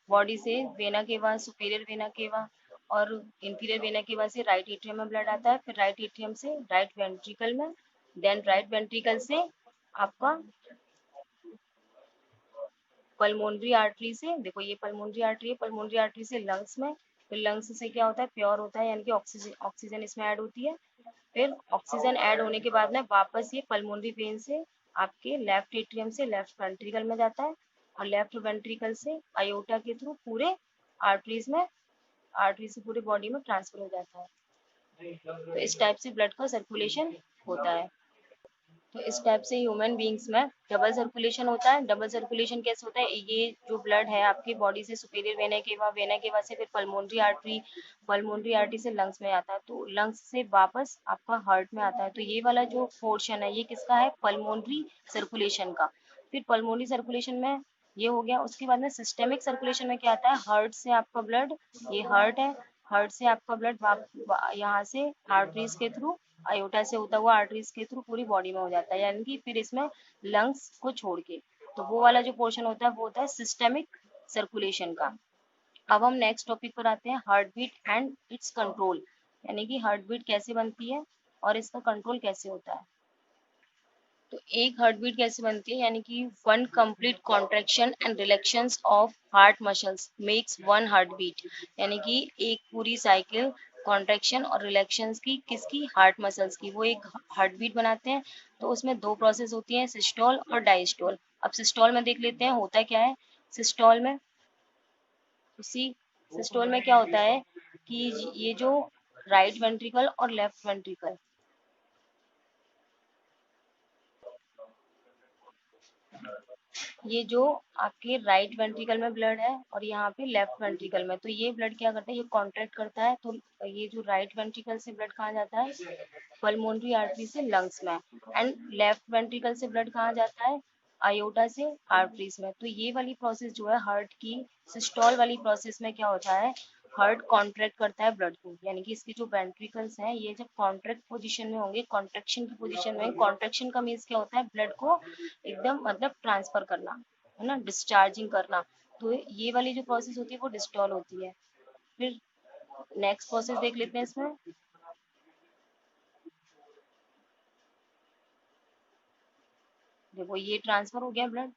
बॉडी से वेना केवा, सुपीरियर वेना केवा और इंफीरियर वेना केवा से राइट एट्रियम में ब्लड आता है, फिर राइट एट्रियम से राइट वेंट्रिकल में, देन राइट वेंट्रिकल से आपका पल्मोनरी आर्टरी से, देखो ये पल्मोनरी आर्टरी है, पल्मोनरी आर्टरी से लंग्स में, फिर लंग्स से क्या होता है? प्योर होता है, यानी कि ऑक्सीजन ऑक्सीजन इसमें ऐड होती है। फिर ऑक्सीजन ऐड होने के बाद में वापस ये पल्मोनरी वेन से आपके लेफ्ट एट्रियम से लेफ्ट वेंट्रिकल में जाता है, और लेफ्ट वेंट्रिकल से अयोटा के थ्रू पूरे आर्टरीज में, आर्टरी से पूरी बॉडी में ट्रांसफर हो जाता है। तो इस टाइप से ब्लड का सर्कुलेशन होता है। तो इस टाइप से ह्यूमन बींग्स में डबल सर्कुलेशन होता है। डबल सर्कुलेशन कैसे होता है? ये जो ब्लड है आपकी बॉडी से सुपीरियर वेना केवा से फिर पल्मोनरी आर्टरी, पल्मोनरी आर्टरी से लंग्स में आता है, तो लंग्स से वापस आपका हार्ट में आता है। तो ये वाला जो पोर्शन है ये किसका है? पल्मोनरी सर्कुलेशन का। फिर पल्मोनरी सर्कुलेशन में ये हो गया। उसके बाद में सिस्टेमिक सर्कुलेशन में क्या आता है? हार्ट से आपका ब्लड, ये हार्ट है, हार्ट से आपका ब्लड यहाँ से आर्टरीज के थ्रू, अयोटा से होता हुआ आर्टरीज के थ्रू पूरी बॉडी में हो जाता है, यानी कि फिर इसमें लंग्स को छोड़ के। तो वो वाला जो पोर्शन होता है वो होता है सिस्टेमिक सर्कुलेशन का। अब हम नेक्स्ट टॉपिक पर आते हैं, heartbeat and its control, यानी कि हार्ट बीट कैसे बनती है और इसका कंट्रोल कैसे होता है। तो एक हार्ट बीट कैसे बनती है? यानी कि one complete contraction and relaxations of heart muscles makes one heart beat, यानी कि एक पूरी साइकिल कॉन्ट्रेक्शन और रिलैक्शंस की, किसकी? हार्ट मसल्स की, वो एक हार्ट बीट बनाते हैं। तो उसमें दो प्रोसेस होती हैं, सिस्टोल और डायस्टोल। अब सिस्टोल में देख लेते हैं होता क्या है। सिस्टोल में, उसी सिस्टोल में क्या होता है कि ये जो राइट वेंट्रिकल और लेफ्ट वेंट्रिकल, ये जो आपके राइट वेंट्रिकल में ब्लड है और यहाँ पे लेफ्ट वेंट्रिकल में, तो ये ब्लड क्या करता है? ये कॉन्ट्रैक्ट करता है। तो ये जो राइट वेंट्रिकल से ब्लड कहाँ जाता है? पल्मोनरी आर्टरी से लंग्स में। एंड लेफ्ट वेंट्रिकल से ब्लड कहाँ जाता है? आयोटा से आर्टरीज में। तो ये वाली प्रोसेस जो है हार्ट की, सिस्टोल वाली प्रोसेस में क्या होता है? हार्ट कॉन्ट्रैक्ट करता है ब्लड को, यानी कि इसके जो वेंट्रिकल्स हैं ये जब कॉन्ट्रैक्ट पोजीशन में होंगे, कॉन्ट्रैक्शन की पोजीशन में, कॉन्ट्रैक्शन का मीन्स क्या होता है? ब्लड को एकदम मतलब ट्रांसफर करना, है ना, डिस्चार्जिंग करना। तो ये वाली जो प्रोसेस होती है वो डिस्टॉल होती है। फिर नेक्स्ट प्रोसेस देख लेते हैं इसमें। देखो ये ट्रांसफर हो गया ब्लड,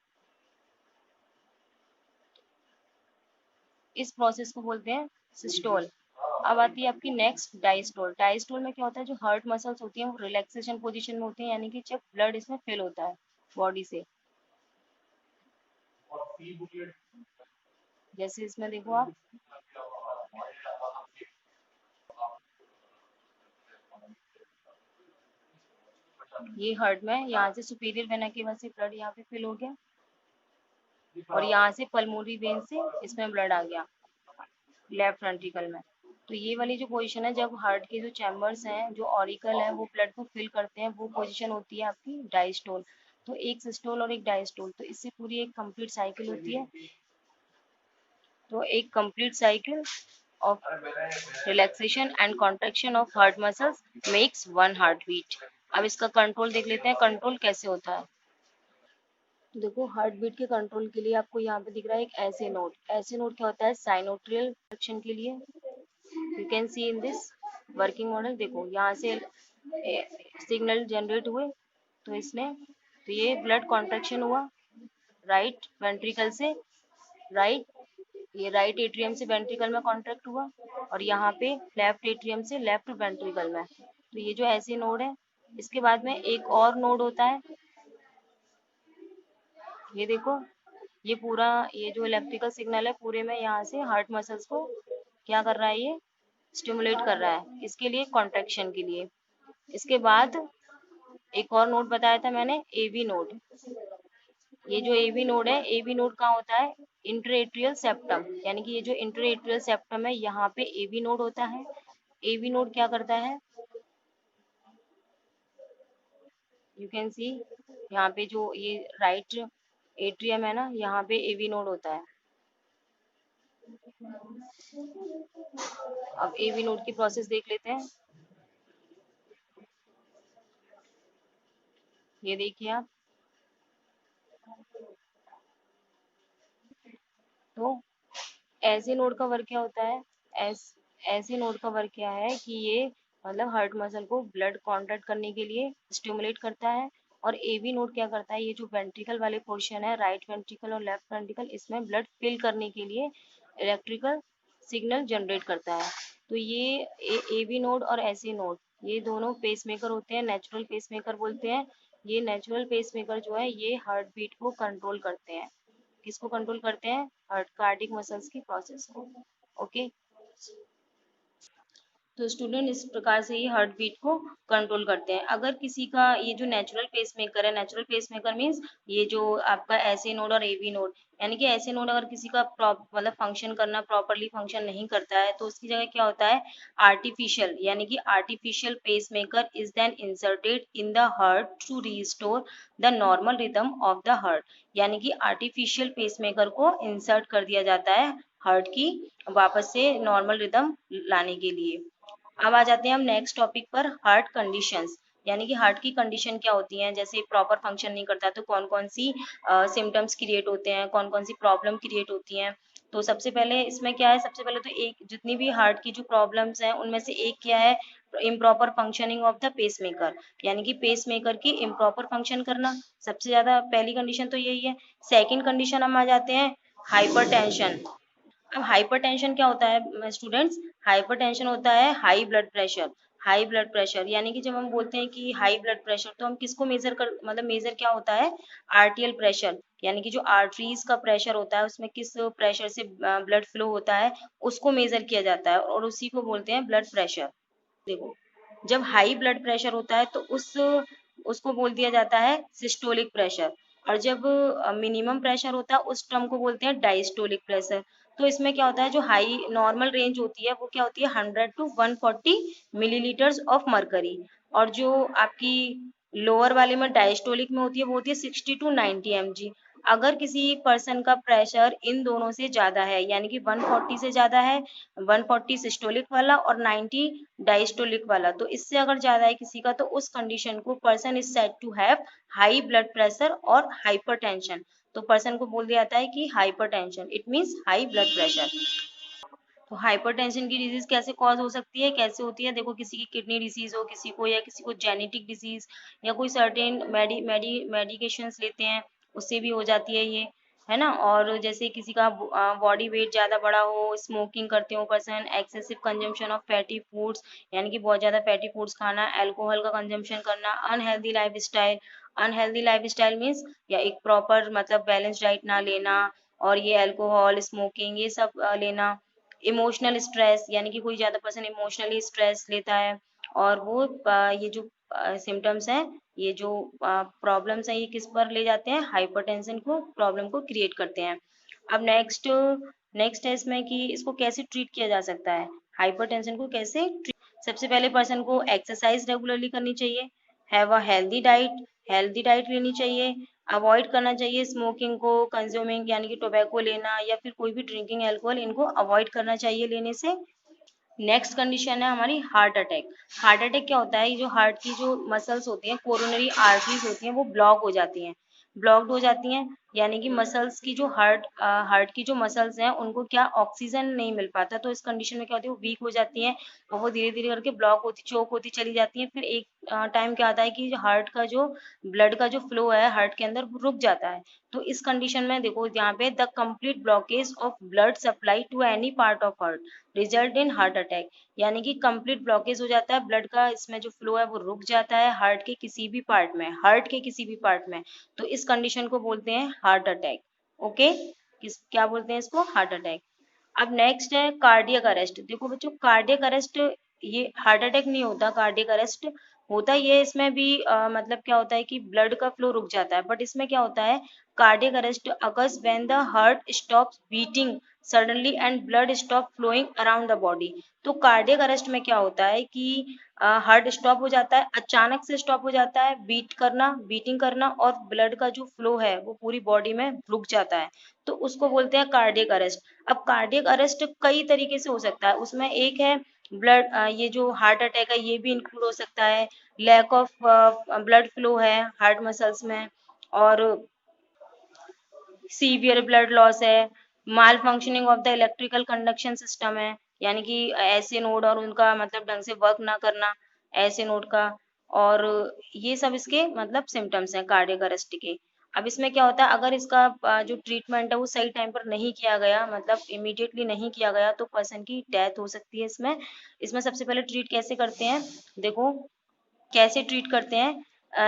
इस प्रोसेस को बोलते हैं सिस्टोल। अब आती है आपकी नेक्स्ट डायस्टोल। डायस्टोल में क्या होता है? जो हार्ट मसल्स होती हैं वो रिलैक्सेशन पोजीशन में होती हैं, यानी कि जब ब्लड इसमें फिल होता है बॉडी से। जैसे इसमें देखो आप, ये हार्ट में यहाँ से सुपीरियर वेना केवा से ब्लड यहाँ पे फिल हो गया, और यहाँ से पल्मोनरी वेन से इसमें ब्लड आ गया लेफ्ट वेंट्रिकल में। तो ये वाली जो पोजीशन है, जब हार्ट के जो चैम्बर्स हैं, जो ऑरिकल है, वो ब्लड को फिल करते हैं, वो पोजीशन होती है आपकी डायस्टोल। तो एक सिस्टोल और एक डायस्टोल, तो इससे पूरी एक कंप्लीट साइकिल होती है। तो एक complete cycle of relaxation and contraction of heart muscles makes one heart beat. अब इसका कंट्रोल देख लेते हैं, कंट्रोल कैसे होता है। तो देखो हार्ट बीट के कंट्रोल के लिए आपको यहाँ पे दिख रहा है एक ऐसे नोड। ऐसे नोड क्या होता है, साइनोट्रियल कंडक्शन के लिए। You can see in this working model, देखो यहाँ से सिग्नल जनरेट हुए, तो इसने, तो ये ब्लड कॉन्ट्रैक्शन हुआ राइट वेंट्रिकल से, राइट, ये राइट एट्रियम से वेंट्रिकल में कॉन्ट्रैक्ट हुआ, और यहाँ पे लेफ्ट एट्रियम से लेफ्ट वेंट्रिकल में। तो ये जो ऐसे नोड है, इसके बाद में एक और नोड होता है, ये देखो, ये पूरा, ये जो इलेक्ट्रिकल सिग्नल है पूरे में यहाँ से हार्ट मसल्स को क्या कर रहा है, ये स्टिमुलेट कर रहा है, इसके लिए कॉन्ट्रैक्शन के लिए। इसके बाद एक और नोड बताया था मैंने, एवी नोड। ये जो एवी नोड है, एवी नोड कहाँ होता है, इंटरएट्रियल सेप्टम, यानी कि ये जो इंटरएट्रियल सेप्टम है यहाँ पे एवी नोड होता है। एवी नोड क्या करता है, यू कैन सी, यहाँ पे जो ये राइट एट्रियम है ना, यहाँ पे एवी नोड होता है। अब एवी नोड की प्रोसेस देख लेते हैं। ये देखिए आप, तो ऐसे नोड का वर्क क्या होता है, ऐसे नोड का वर्क क्या है कि ये मतलब हार्ट मसल को ब्लड कॉन्ट्रैक्ट करने के लिए स्टिमुलेट करता है। और एवी नोड क्या करता है, ये जो वेंट्रिकल वाले पोर्शन है, राइट वेंट्रिकल और लेफ्ट वेंट्रिकल, इसमें ब्लड फिल करने के लिए इलेक्ट्रिकल सिग्नल जनरेट करता है। तो ये एवी नोड और ऐसे नोड, ये दोनों पेसमेकर होते हैं, नेचुरल पेसमेकर बोलते हैं। ये नेचुरल पेसमेकर जो है ये हार्ट बीट को कंट्रोल करते हैं। किसको कंट्रोल करते हैं, हार्ट कार्डिक मसल्स की प्रोसेस को। ओके, तो स्टूडेंट इस प्रकार से ये हार्ट बीट को कंट्रोल करते हैं। अगर किसी का ये जो नेचुरल पेसमेकर है, नेचुरल पेसमेकर मीन्स ये जो आपका ऐसे नोड और एवी नोड, यानी कि ऐसे नोड अगर किसी का मतलब फंक्शन करना प्रॉपरली फंक्शन नहीं करता है, तो उसकी जगह क्या होता है, आर्टिफिशियल, यानी कि artificial pacemaker is then inserted in the heart to restore the normal rhythm of the heart. यानी कि आर्टिफिशियल पेसमेकर को इंसर्ट कर दिया जाता है हार्ट की वापस से नॉर्मल रिदम लाने के लिए। अब आ जाते हैं हम नेक्स्ट टॉपिक पर, हार्ट कंडीशंस, यानी कि हार्ट की कंडीशन क्या होती हैं। जैसे प्रॉपर फंक्शन नहीं करता तो कौन कौन सी सिम्टम्स क्रिएट होते हैं, कौन कौन सी प्रॉब्लम क्रिएट होती हैं। तो सबसे पहले इसमें क्या है, सबसे पहले तो एक, जितनी भी हार्ट की जो प्रॉब्लम्स हैं उनमें से एक क्या है, improper functioning of the pacemaker, यानी कि पेसमेकर की इम्प्रॉपर फंक्शन करना, सबसे ज्यादा पहली कंडीशन तो यही है। सेकंड कंडीशन हम आ जाते हैं हाइपरटेंशन। अब हाइपरटेंशन क्या होता है स्टूडेंट्स, हाइपरटेंशन होता है high blood pressure. High blood pressure यानी कि जब हम बोलते हैं कि हाई ब्लड प्रेशर, तो हम किसको मेजर कर, मतलब मेजर क्या होता है, आर्टियल प्रेशर, यानी कि जो आर्टरीज का प्रेशर होता है उसमें किस प्रेशर से ब्लड फ्लो होता है उसको मेजर किया जाता है, और उसी को बोलते हैं ब्लड प्रेशर। देखो, जब हाई ब्लड प्रेशर होता है तो उसको बोल दिया जाता है सिस्टोलिक प्रेशर, और जब मिनिमम प्रेशर होता है उस टर्म को बोलते हैं डायस्टोलिक प्रेशर। तो इसमें क्या होता है, जो हाई नॉर्मल रेंज होती है वो क्या होती है, 100 to 140 मिलीलीटर्स ऑफ मरकरी, और जो आपकी लोअर वाले में डायस्टोलिक में होती है वो होती है 60 to 90 mg। अगर किसी पर्सन का प्रेशर इन दोनों से ज्यादा है, यानी कि 140 से ज्यादा है, 140 सिस्टोलिक वाला और 90 डायस्टोलिक वाला, तो इससे अगर ज्यादा है किसी का, तो उस कंडीशन को person is said to have high blood pressure और हाइपरटेंशन। तो पर्सन को बोल दिया जाता है कि hypertension, it means high blood pressure. तो हाइपरटेंशन की डिजीज कैसे कॉज हो सकती है, कैसे होती है, देखो किसी की किडनी डिसीज हो किसी को, या किसी को जेनेटिक डिसीज, या कोई सर्टेन मेडिकेशंस लेते हैं उससे भी हो जाती है ये, है ना। और जैसे किसी का बॉडी वेट ज्यादा बड़ा हो, स्मोकिंग करते हो person, excessive consumption of fatty foods, यानी कि बहुत ज्यादा फैटी फूड्स खाना, अल्कोहल का कंजम्पशन करना, unhealthy lifestyle. Unhealthy lifestyle means या एक प्रॉपर मतलब बैलेंस डाइट ना लेना, और ये अल्कोहल स्मोकिंग ये सब लेना। इमोशनल स्ट्रेस, यानी कि कोई ज्यादा पर्सन इमोशनली स्ट्रेस लेता है, और वो ये जो सिम्टम्स हैं, ये जो प्रॉब्लम्स हैं, ये किस पर ले जाते हैं, हाइपरटेंशन को, प्रॉब्लम को क्रिएट करते हैं। अब नेक्स्ट नेक्स्ट है इसमें कि इसको कैसे ट्रीट किया जा सकता है, हाइपरटेंशन को कैसे ट्रीट। सबसे पहले पर्सन को एक्सरसाइज रेगुलरली करनी चाहिए, have a healthy diet, healthy diet लेनी चाहिए, अवॉइड करना चाहिए स्मोकिंग को, कंज्यूमिंग यानी कि टोबैको लेना या फिर कोई भी ड्रिंकिंग अल्कोहल, इनको अवॉइड करना चाहिए लेने से। नेक्स्ट कंडीशन है हमारी हार्ट अटैक। हार्ट अटैक क्या होता है, ये जो हार्ट की जो मसल्स होती हैं, कोरोनरी आर्टरीज होती हैं, वो ब्लॉक हो जाती हैं। ब्लॉक्ड हो जाती हैं यानी कि मसल्स की जो हार्ट की जो मसल्स हैं उनको क्या ऑक्सीजन नहीं मिल पाता, तो इस कंडीशन में क्या होती है, वो वीक हो जाती हैं और वो धीरे धीरे करके ब्लॉक होती चोक होती चली जाती हैं। फिर एक टाइम क्या आता है कि हार्ट का जो ब्लड का जो फ्लो है हार्ट के अंदर वो रुक जाता है। तो इस कंडीशन में देखो यहाँ पे the complete blockage of blood supply to any part of heart result in heart attack, यानी कि कंप्लीट ब्लॉकेज हो जाता है ब्लड का, इसमें जो फ्लो है वो रुक जाता है हार्ट के किसी भी पार्ट में, हार्ट के किसी भी पार्ट में। तो इस कंडीशन को बोलते हैं हार्ट अटैक। ओके, किस क्या बोलते हैं इसको, हार्ट अटैक। अब नेक्स्ट है कार्डियक अरेस्ट। देखो बच्चों, कार्डियक अरेस्ट ये हार्ट अटैक नहीं होता, कार्डियक अरेस्ट होता ये इसमें भी मतलब क्या होता है कि ब्लड का फ्लो रुक जाता है, बट इसमें क्या होता है, cardiac arrest occurs when the heart stops beating suddenly and blood stop flowing around the body. तो कार्डियक अरेस्ट में क्या होता है कि हार्ट स्टॉप हो जाता है, अचानक से स्टॉप हो जाता है बीटिंग करना, और ब्लड का जो फ्लो है वो पूरी बॉडी में रुक जाता है, तो उसको बोलते हैं कार्डियक अरेस्ट। अब कार्डियक अरेस्ट कई तरीके से हो सकता है, उसमें एक है ब्लड, ये जो हार्ट अटैक है ये भी इंक्लूड हो सकता है, लैक ऑफ ब्लड फ्लो है हार्ट मसल्स में, और सीवियर ब्लड लॉस है, malfunctioning of the electrical conduction system है, यानी कि ऐसे नोड और उनका मतलब ढंग से वर्क ना करना ऐसे नोड का, और ये सब इसके मतलब सिम्टम्स हैं कार्डियक अरेस्ट के। अब इसमें क्या होता है, अगर इसका जो ट्रीटमेंट है वो सही टाइम पर नहीं किया गया, मतलब इमीडिएटली नहीं किया गया, तो पर्सन की डेथ हो सकती है इसमें। इसमें सबसे पहले ट्रीट कैसे करते हैं, देखो कैसे ट्रीट करते हैं,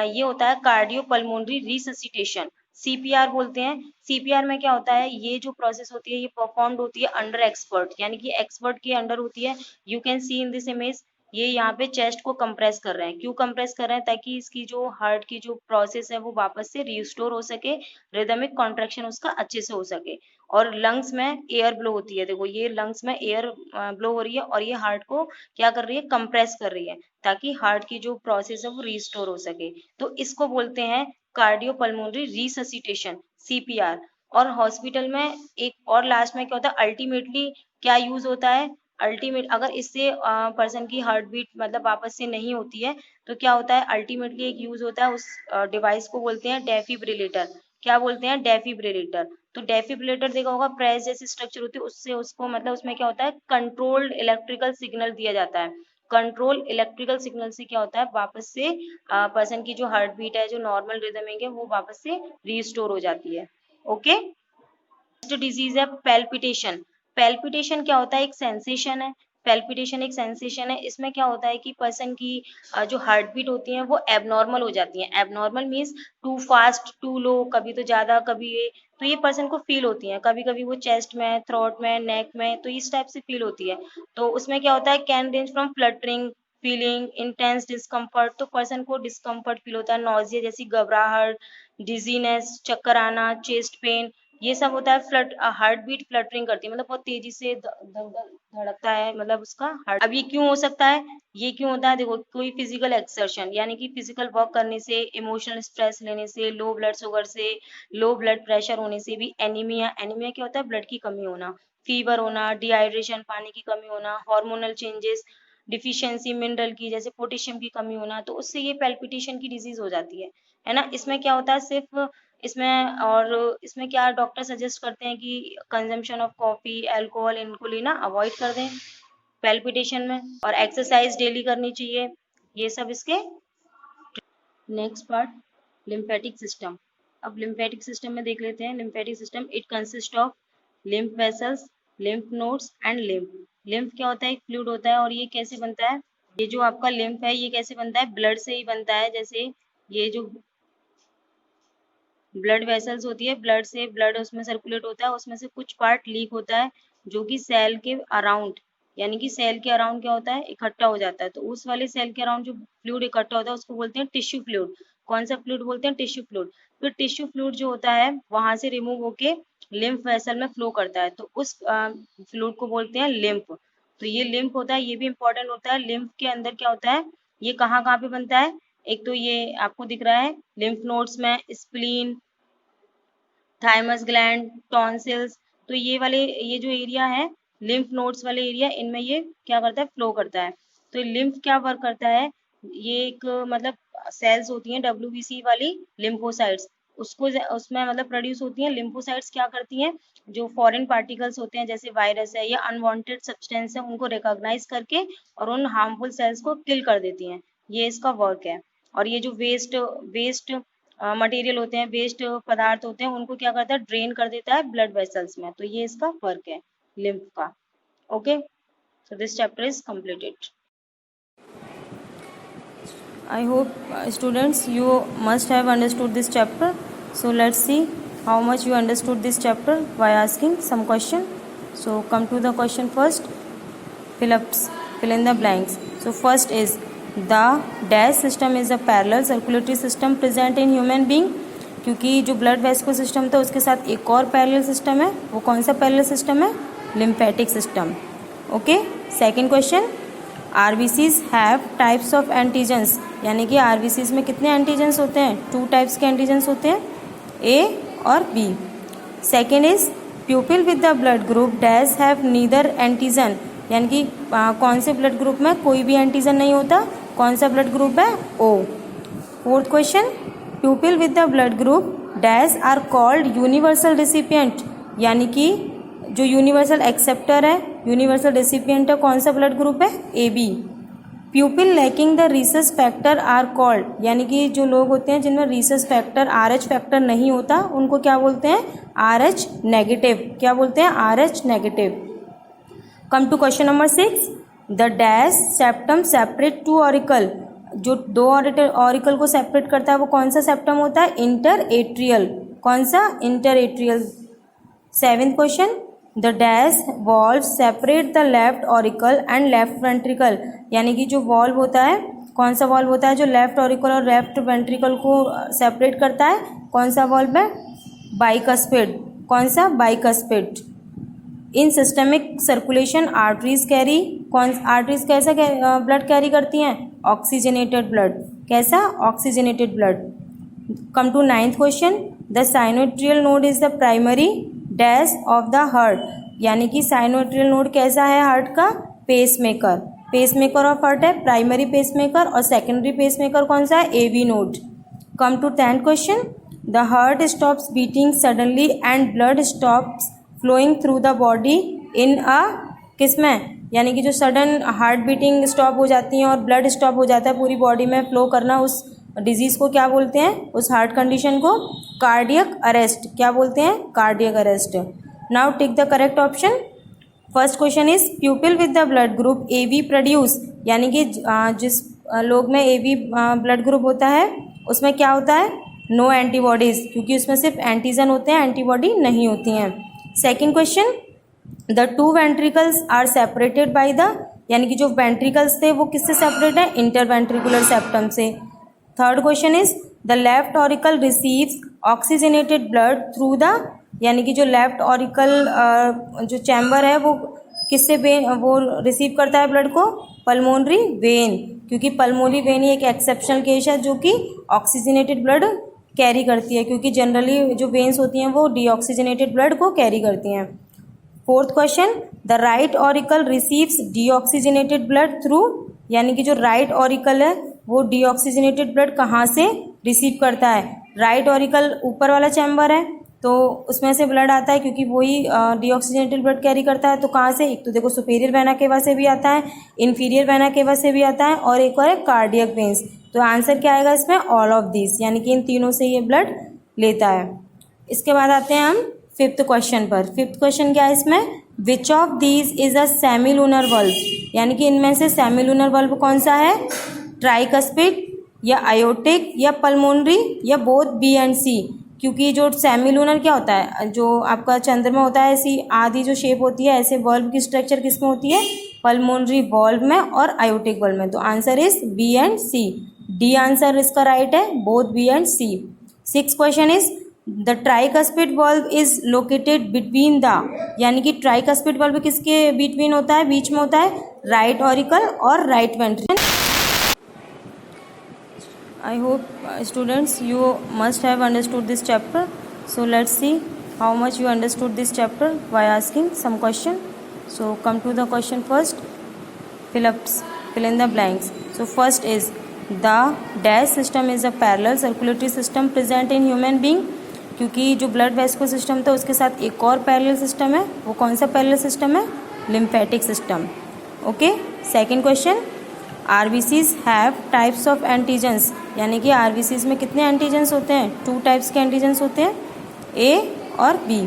ये होता है कार्डियो पल्मोनरी रिससिटेशन, सीपीआर बोलते हैं। सीपीआर में क्या होता है, ये जो प्रोसेस होती है ये परफॉर्म्ड होती है अंडर एक्सपर्ट, यानी कि एक्सपर्ट के अंडर होती है। You can see in this image, ये यहाँ पे चेस्ट को कंप्रेस कर रहे हैं, क्यों कंप्रेस कर रहे हैं, ताकि इसकी जो हार्ट की जो प्रोसेस है वो वापस से रिस्टोर हो सके, रिदमिक कॉन्ट्रेक्शन उसका अच्छे से हो सके। और लंग्स में एयर ब्लो होती है, देखो ये लंग्स में एयर ब्लो हो रही है और ये हार्ट को क्या कर रही है, कंप्रेस कर रही है, ताकि हार्ट की जो प्रोसेस है वो रिस्टोर हो सके। तो इसको बोलते हैं कार्डियोपल्मोनरी रिससिटेशन, सीपीआर। और हॉस्पिटल में एक और लास्ट में क्या होता है, अल्टीमेटली क्या यूज होता है, अल्टीमेट अगर इससे पर्सन की हार्ट बीट मतलब वापस से नहीं होती है, तो क्या होता है, अल्टीमेटली एक यूज होता है उस डिवाइस को बोलते हैं डेफिब्रिलेटर। क्या बोलते हैं, डेफिब्रिलेटर। तो डेफिब्रिलेटर देखा होगा, प्रेस जैसी स्ट्रक्चर होती है, उससे उसको मतलब उसमें क्या होता है, कंट्रोल्ड इलेक्ट्रिकल सिग्नल दिया जाता है। कंट्रोल इलेक्ट्रिकल सिग्नल से क्या होता है, वापस से पर्सन की जो हार्ट बीट है, जो नॉर्मल रिदमिंग है, वो वापस से रीस्टोर हो जाती है। ओके, नेक्स्ट डिजीज है पेल्पिटेशन। पेल्पिटेशन क्या होता है, एक सेंसेशन है। पेल्पिटेशन एक सेंसेशन है, इसमें क्या होता है कि पर्सन की जो हार्ट बीट होती है वो एबनॉर्मल हो जाती है। Abnormal means too fast too low, कभी तो ज्यादा कभी ये, तो ये पर्सन को फील होती है, कभी कभी वो चेस्ट में, थ्रोट में, नेक में, तो इस टाइप से फील होती है। तो उसमें क्या होता है, can range from fluttering feeling intense discomfort, तो पर्सन को डिस्कम्फर्ट फील होता है, नॉजिया जैसी घबराहट, डिजीनेस, चक्कर आना, चेस्ट पेन, ये सब होता है। हार्ट बीट फ्लटरिंग करती है, मतलब बहुत तेजी से धड़कता है, मतलब उसका हार्ट। अब ये क्यों हो सकता है, ये क्यों होता है, देखो कोई फिजिकल एक्सर्शन यानी कि फिजिकल वर्क करने से, इमोशनल स्ट्रेस लेने से, लो ब्लड शुगर से, लो ब्लड प्रेशर होने से भी, एनीमिया, एनीमिया क्या होता है, ब्लड की कमी होना, फीवर होना, डिहाइड्रेशन पानी की कमी होना, हार्मोनल चेंजेस, डिफिशियंसी मिनरल की जैसे पोटेशियम की कमी होना, तो उससे ये पेल्पिटेशन की डिजीज हो जाती है ना। इसमें क्या होता है, सिर्फ इसमें, और इसमें क्या डॉक्टर सजेस्ट करते हैं कि कंजम्पशन ऑफ कॉफी, अल्कोहल, इनको लेना अवॉइड कर दें पेल्पिटेशन में, और एक्सरसाइज डेली करनी चाहिए, ये सब इसके। Next part, lymphatic system. अब लिम्फेटिक सिस्टम में देख लेते हैं। Lymphatic system it consist of lymph vessels, lymph nodes and lymph. Lymph क्या होता है, एक फ्लूइड होता है, और ये कैसे बनता है, ये जो आपका लिम्फ है ये कैसे बनता है, ब्लड से ही बनता है। जैसे ये जो ब्लड वेसल्स होती है, ब्लड से ब्लड उसमें सर्कुलेट होता है, उसमें से कुछ पार्ट लीक होता है जो कि सेल के अराउंड, यानी कि सेल के अराउंड क्या होता है, इकट्ठा हो जाता है। तो उस वाले सेल के अराउंड जो फ्लूइड इकट्ठा होता है उसको बोलते हैं टिश्यू फ्लूइड। कौन सा फ्लूइड बोलते हैं, टिश्यू फ्लूइड। फिर टिश्यू फ्लूइड जो होता है वहां से रिमूव होके लिम्फ वेसल में फ्लो करता है, तो उस फ्लूइड को बोलते हैं लिम्फ। तो ये लिम्फ होता है, ये भी इंपॉर्टेंट होता है। लिम्फ के अंदर क्या होता है, ये कहाँ कहाँ पे बनता है, एक तो ये आपको दिख रहा है लिम्फ नोड्स में स्प्लीन, थाइमस ग्लैंड, टॉन्सिल्स। तो ये जो एरिया है लिम्फ नोड्स वाले एरिया, इनमें ये क्या करता है, फ्लो करता है। तो लिम्फ क्या वर्क करता है, ये एक मतलब सेल्स होती हैं डब्ल्यूबीसी वाली लिम्फोसाइट्स, उसमें मतलब प्रोड्यूस होती हैं। लिम्फोसाइट्स क्या करती हैं, जो फॉरेन पार्टिकल्स होते हैं जैसे वायरस है या अनवांटेड सब्सटेंस है, उनको रिकॉग्नाइज करके और उन हार्मफुल सेल्स को किल कर देती हैं। ये इसका वर्क है। और ये जो वेस्ट वेस्ट मटेरियल होते हैं, वेस्ट पदार्थ होते हैं, उनको क्या करता है, ड्रेन कर देता है ब्लड वेसल्स में। तो ये इसका वर्क है लिम्फ का। Okay, so this chapter is completed. I hope students you must have understood this chapter. So let's see how much you understood this chapter by asking some question. So come to the question first. Fill in the blanks. So first is the dash system is a parallel circulatory system present in human being. क्योंकि जो blood Wesco system था उसके साथ एक और parallel system है, वो कौन सा पैरेलल सिस्टम है, lymphatic system. Okay, second question, RBCs have types of antigens, यानी कि आरबीसीज में कितने एंटीजेंस होते हैं, 2 टाइप्स के एंटीजेंस होते हैं, ए और B. Second is pupil with the blood group dash have neither antigen, यानी कि कौन से ब्लड ग्रुप में कोई भी एंटीजन नहीं होता, कौन सा ब्लड ग्रुप है, O. Fourth question, people with the blood group dash are called universal recipient, यानी कि जो यूनिवर्सल एक्सेप्टर है, यूनिवर्सल रेसिपिएंट है, कौन सा ब्लड ग्रुप है, A B. People lacking the rhesus factor are called, यानी कि जो लोग होते हैं जिनमें रीसस फैक्टर RH फैक्टर नहीं होता, उनको क्या बोलते हैं, RH नेगेटिव। क्या बोलते हैं, RH negative. Come to question number 6, the dash septum separate 2 auricle, जो 2 ऑरिकल को सेपरेट करता है वो कौन सा सेप्टम होता है, इंटर एट्रियल। कौन सा, inter atrial. Seventh question, the dash valve separate the left auricle and left ventricle, यानी कि जो वॉल्व होता है, कौन सा वॉल्व होता है जो लेफ्ट ऑरिकल और लेफ्ट वेंट्रिकल को सेपरेट करता है, कौन सा वॉल्व है, बाइकस्पिड। कौन सा, bicuspid. In systemic circulation arteries carry, कौन आर्टरीज कैसा ब्लड कैरी करती हैं, ऑक्सीजनेटेड ब्लड। कैसा, oxygenated blood. Come to 9th question, the sinoatrial node is the primary dash of the heart, यानी कि साइनोट्रियल नोड कैसा है हार्ट का, पेसमेकर। पेसमेकर ऑफ हार्ट है प्राइमरी पेसमेकर, और सेकेंडरी पेसमेकर कौन सा है, AV node. Come to 10th question, the heart stops beating suddenly and blood stops flowing through the body in a, किसमें, यानी कि जो सडन हार्ट बीटिंग स्टॉप हो जाती है और ब्लड स्टॉप हो जाता है पूरी बॉडी में फ्लो करना, उस डिजीज को क्या बोलते हैं, उस हार्ट कंडीशन को कार्डियक अरेस्ट। क्या बोलते हैं, cardiac arrest. Now tick the correct option. First question is pupil with the blood group AB produce, यानी कि जिस लोग में AB ब्लड ग्रुप होता है उसमें क्या होता है, नो एंटीबॉडीज, क्योंकि उसमें सिर्फ एंटीजन होते हैं, एंटीबॉडी नहीं होती हैं। Second question, the 2 ventricles are separated by the, यानी कि जो वेंट्रिकल्स थे वो किससे सेपरेट है, इंटरवेंट्रिकुलर सेप्टम से। Third question is the left auricle receives oxygenated blood through the, यानी कि जो लेफ्ट ऑरिकल जो चैम्बर है वो किससे वो रिसीव करता है ब्लड को, पल्मोनरी वेन, क्योंकि पल्मोनरी वेन ही एक एक्सेप्शनल केस है जो कि ऑक्सीजनेटेड ब्लड कैरी करती है, क्योंकि जनरली जो वेन्स होती हैं वो डीऑक्सीजनेटेड ब्लड को कैरी करती हैं। Fourth question, the right auricle receives deoxygenated blood through, यानी कि जो राइट ऑरिकल है वो डीऑक्सीजनेटेड ब्लड कहाँ से रिसीव करता है, राइट ऑरिकल ऊपर वाला चैम्बर है तो उसमें से ब्लड आता है, क्योंकि वही डीऑक्सीजनेटेड ब्लड कैरी करता है। तो कहाँ से, एक तो देखो सुपीरियर वेना केवा से भी आता है, इन्फीरियर वेना केवा से भी आता है, और एक और है कार्डियक वेन्स। तो आंसर क्या आएगा इसमें, ऑल ऑफ दिस, यानी कि इन तीनों से ये ब्लड लेता है। इसके बाद आते हैं हम फिफ्थ क्वेश्चन पर। फिफ्थ क्वेश्चन क्या है इसमें, which of these is a semilunar valve, यानी कि इनमें से सेमीलूनर वल्व कौन सा है, ट्राइकस्पिड या आयोटिक या पल्मोनरी या बोथ बी एंड सी। क्योंकि जो सेमीलूनर क्या होता है, जो आपका चंद्रमा होता है ऐसी आधी जो शेप होती है, ऐसे वल्व की स्ट्रक्चर किस में होती है, पल्मोनरी वल्व में और आयोटिक वल्व में। तो answer is B and C, D answer इसका राइट है, both B and C. Six question is the tricuspid valve is located between the, यानी कि ट्राइकस्पिड वल्व किसके बिटवीन होता है, बीच में होता है, राइट ऑरिकल और right ventricle. I hope students you must have understood this chapter. So let's see how much you understood this chapter by asking some question. So come to the question first. Fill in the blanks. So first is the dash system is a parallel circulatory system present in human being. क्योंकि जो blood Wesco system था उसके साथ एक और parallel system है, वो कौन सा पैरेलल सिस्टम है? Lymphatic system. Okay. Second question, RBCs have types of antigens, यानी कि आरबीसीज में कितने एंटीजेंस होते हैं? 2 टाइप्स के एंटीजेंस होते हैं, ए और B.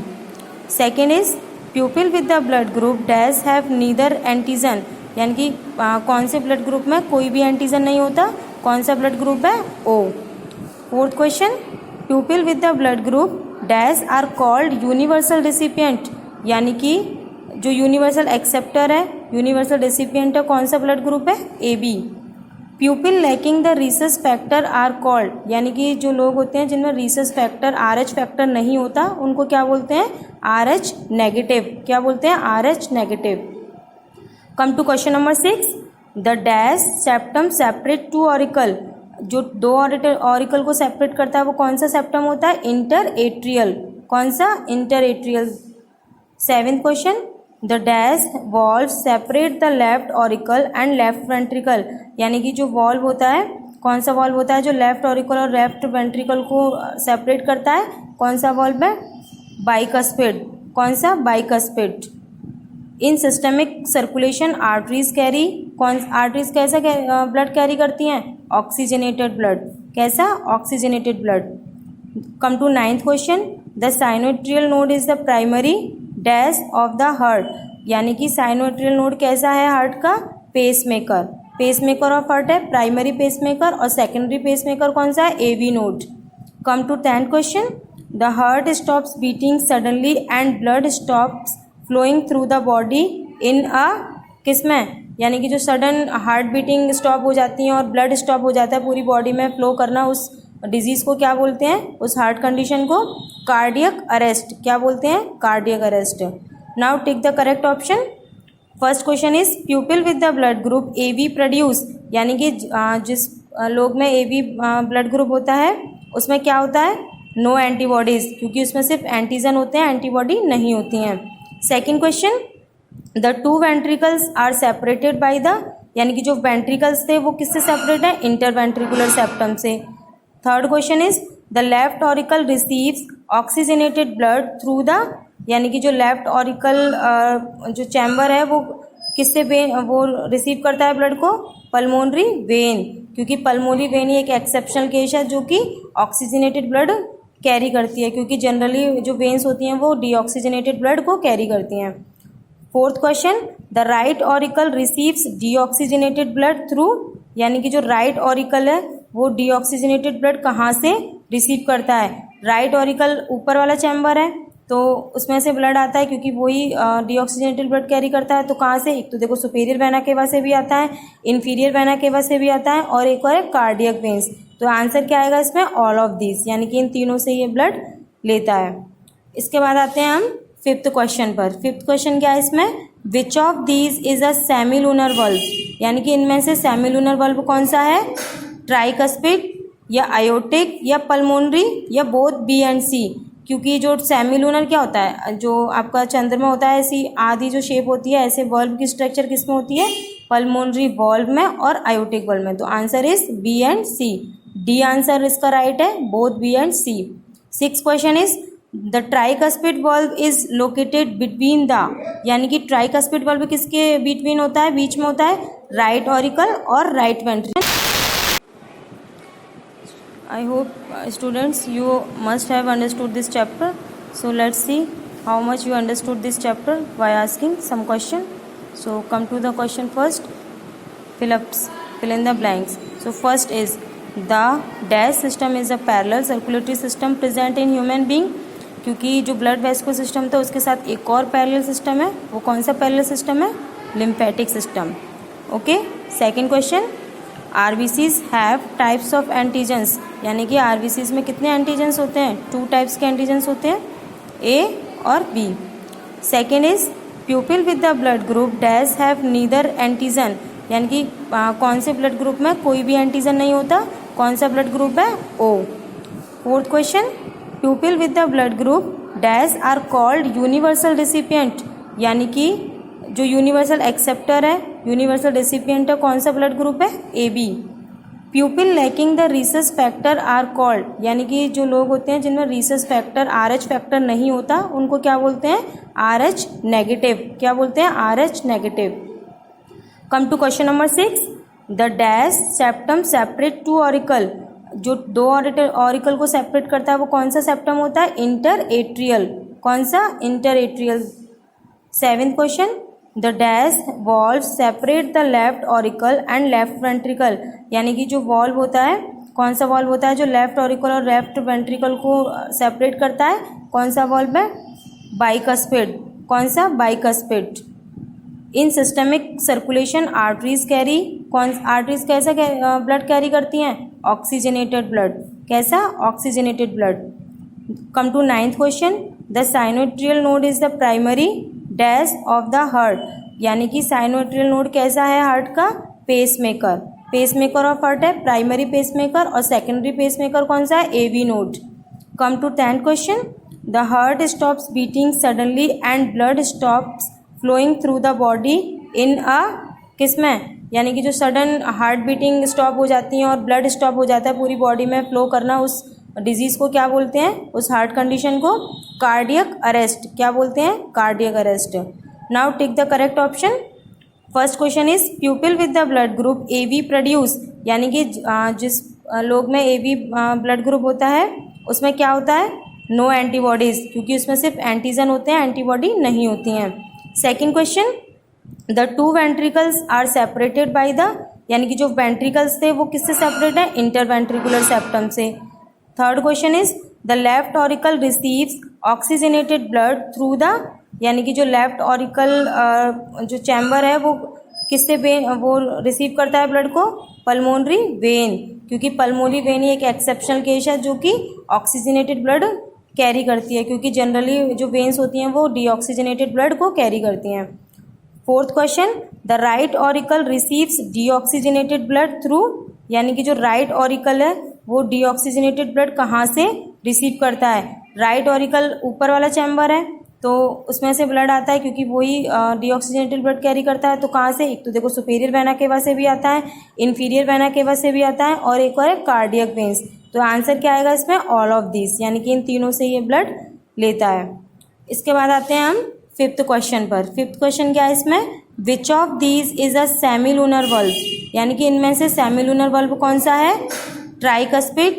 Second is pupil with the blood group dash have neither antigen, यानी कि कौन से ब्लड ग्रुप में कोई भी एंटीजन नहीं होता, कौन सा ब्लड ग्रुप है? O. Fourth question, people with the blood group dash are called universal recipient, यानी कि जो यूनिवर्सल एक्सेप्टर है, यूनिवर्सल रिसिपिएंट है, कौन सा ब्लड ग्रुप है? A B. People lacking the rhesus factor are called, यानी कि जो लोग होते हैं जिनमें रीसस फैक्टर RH फैक्टर नहीं होता उनको क्या बोलते हैं? RH negative. क्या बोलते हैं? RH negative. Come to question number 6. The dash septum separate 2 auricle, जो 2 ऑरिकल को सेपरेट करता है वो कौन सा सेप्टम होता है? Inter atrial. कौन सा? Inter atrial. 7th question, the dash valve separate the left auricle and left ventricle, यानी कि जो वॉल्व होता है, कौन सा वॉल्व होता है जो लेफ्ट ऑरिकल और लेफ्ट वेंट्रिकल को सेपरेट करता है? कौन सा वॉल्व है? बाइकस्पिड. कौन सा? Bicuspid. In systemic circulation arteries carry, कौन आर्टरीज कैसा ब्लड कैरी करती हैं? Oxygenated blood. कैसा? Oxygenated blood. Come to 9th question, the sinoatrial node is the primary dash of the heart, यानी कि साइनोट्रियल नोड कैसा है हार्ट का? पेसमेकर. पेसमेकर ऑफ हार्ट है प्राइमरी पेसमेकर, और सेकेंडरी पेसमेकर कौन सा है? AV node. Come to 10th question, the heart stops beating suddenly and blood stops flowing through the body in a, किसमें? यानी कि जो सडन हार्ट बीटिंग स्टॉप हो जाती है और ब्लड स्टॉप हो जाता है पूरी बॉडी में फ्लो करना, उस डिजीज़ को क्या बोलते हैं? उस हार्ट कंडीशन को कार्डियक अरेस्ट. क्या बोलते हैं? Cardiac arrest. Now tick the correct option. First question is pupil with the blood group AB produce, यानी कि जिस लोग में AB ब्लड ग्रुप होता है उसमें क्या होता है? नो एंटीबॉडीज़, क्योंकि उसमें सिर्फ एंटीजन होते हैं, एंटीबॉडी नहीं होती हैं. Second question, the 2 ventricles are separated by the, यानी कि जो वेंट्रिकल्स थे वो किससे सेपरेट है? इंटरवेंट्रिकुलर सेप्टम से. Third question is the left auricle receives oxygenated blood through the, यानी कि जो लेफ्ट ऑरिकल जो चैम्बर है वो किससे वो रिसीव करता है ब्लड को? पल्मोनरी वेन, क्योंकि पल्मोनरी वेन ही एक एक्सेप्शनल केस है जो कि ऑक्सीजनेटेड ब्लड कैरी करती है, क्योंकि जनरली जो वेन्स होती हैं वो डीऑक्सीजनेटेड ब्लड को कैरी करती हैं. Fourth question, the right auricle receives deoxygenated blood through, यानी कि जो राइट ऑरिकल है वो डीऑक्सीजनेटेड ब्लड कहाँ से रिसीव करता है? राइट ऑरिकल ऊपर वाला चैम्बर है तो उसमें से ब्लड आता है, क्योंकि वही डीऑक्सीजनेटेड ब्लड कैरी करता है. तो कहाँ से? एक तो देखो सुपीरियर वेना केवा से भी आता है, इन्फीरियर वेना केवा से भी आता है, और एक और है कार्डियक वेन्स. तो आंसर क्या आएगा इसमें? ऑल ऑफ दिस, यानी कि इन तीनों से ये ब्लड लेता है. इसके बाद आते हैं हम 5th क्वेश्चन पर. 5th क्वेश्चन क्या है इसमें? Which of these is a semilunar valve, यानी कि इनमें से सेमिलूनर वल्व कौन सा है? ट्राइकस्पिड या आयोटिक या पल्मोनरी या बोथ B एंड C. क्योंकि जो सेमिलूनर क्या होता है, जो आपका चंद्रमा होता है ऐसी आधी जो शेप होती है, ऐसे वॉल्व की स्ट्रक्चर किस में होती है? पल्मोनरी वॉल्व में और आयोटिक वॉल्व में. तो answer is B and C. D answer इसका राइट है, both B and C. 6th question is the tricuspid valve is located between the, यानी कि ट्राइकस्पिड वॉल्व किसके बिटवीन होता है? बीच में होता है राइट ऑरिकल और right ventricle. I hope students you must have understood this chapter. So let's see how much you understood this chapter by asking some question. So come to the question first. Fill in the blanks. So first is the dash system is a parallel circulatory system present in human being. क्योंकि जो blood Wesco system था उसके साथ एक और parallel system है, वो कौन सा पैरेलल सिस्टम है? Lymphatic system. Okay. Second question, RBCs have types of antigens, यानी कि आरबीसीज में कितने एंटीजेंस होते हैं? 2 टाइप्स के एंटीजेंस होते हैं, A और B. Second is pupil with the blood group dash have neither antigen, यानी कि कौन से ब्लड ग्रुप में कोई भी एंटीजन नहीं होता, कौन सा ब्लड ग्रुप है? O. Fourth question, people with the blood group dash are called universal recipient, यानी कि जो यूनिवर्सल एक्सेप्टर है, यूनिवर्सल रिसिपिएंट है, कौन सा ब्लड ग्रुप है? A B. People lacking the rhesus factor are called, यानी कि जो लोग होते हैं जिनमें rhesus factor R H factor नहीं होता उनको क्या बोलते हैं? R H negative. क्या बोलते हैं? R H negative. Come to question number 6, the dash septum separate two auricle, जो दो ऑरिकल को सेपरेट करता है वो कौन सा सेप्टम होता है? Inter atrial. कौन सा? Inter atrial. 7th question, the dash valve separate the left auricle and left ventricle, यानी कि जो वॉल्व होता है, कौन सा वॉल्व होता है जो लेफ्ट ऑरिकल और लेफ्ट वेंट्रिकल को सेपरेट करता है? कौन सा वॉल्व है? बाइकस्पिड। कौन सा? Bicuspid. In systemic circulation arteries carry, कौन आर्टरीज कैसा ब्लड कैरी करती हैं? Oxygenated blood. कैसा? Oxygenated blood. Come to 9th question, the sinoatrial node is the primary dash of the heart, यानी कि साइनोट्रियल नोड कैसा है हार्ट का? पेसमेकर। पेसमेकर ऑफ हार्ट है प्राइमरी पेसमेकर, और सेकेंडरी पेसमेकर कौन सा है? AV node. Come to 10th question, the heart stops beating suddenly and blood stops flowing through the body in a, किसमें? यानी कि जो सडन हार्ट बीटिंग स्टॉप हो जाती है और ब्लड स्टॉप हो जाता है पूरी बॉडी में फ्लो करना, उस डिजीज़ को क्या बोलते हैं? उस हार्ट कंडीशन को कार्डियक अरेस्ट। क्या बोलते हैं? Cardiac arrest. Now tick the correct option. First question is people with the blood group A B produce, यानी कि जिस लोग में ए बी ब्लड ग्रुप होता है उसमें क्या होता है? नो एंटीबॉडीज़, क्योंकि उसमें सिर्फ एंटीजन होते हैं, एंटीबॉडी नहीं होती हैं। Second question, the two ventricles are separated by the, यानी कि जो वेंट्रिकल्स थे वो किससे सेपरेट है? इंटरवेंट्रिकुलर सेप्टम से। Third question is the left auricle receives oxygenated blood through the, यानी कि जो लेफ्ट ऑरिकल जो चैम्बर है वो किससे वो रिसीव करता है ब्लड को? पल्मोनरी वेन, क्योंकि पल्मोनरी वेन ही एक एक्सेप्शनल केस है जो कि ऑक्सीजनेटेड ब्लड कैरी करती है, क्योंकि जनरली जो वेन्स होती हैं वो डीऑक्सीजनेटेड ब्लड को कैरी करती हैं। Fourth question, the right auricle receives deoxygenated blood through, यानी कि जो राइट ऑरिकल है वो डीऑक्सीजनेटेड ब्लड कहाँ से रिसीव करता है? राइट ऑरिकल ऊपर वाला चैम्बर है तो उसमें से ब्लड आता है, क्योंकि वही डीऑक्सीजनेटेड ब्लड कैरी करता है। तो कहाँ से? एक तो देखो सुपीरियर वेना केवा से भी आता है, इन्फीरियर वेना केवा से भी आता है, और एक और है कार्डियक वेन्स। तो आंसर क्या आएगा इसमें? ऑल ऑफ दिस, यानी कि इन तीनों से ये ब्लड लेता है। इसके बाद आते हैं हम 5th क्वेश्चन पर। 5th क्वेश्चन क्या है इसमें? Which of these is a semilunar valve, यानी कि इनमें से सेमीलूनर वल्व कौन सा है? ट्राइकस्पिड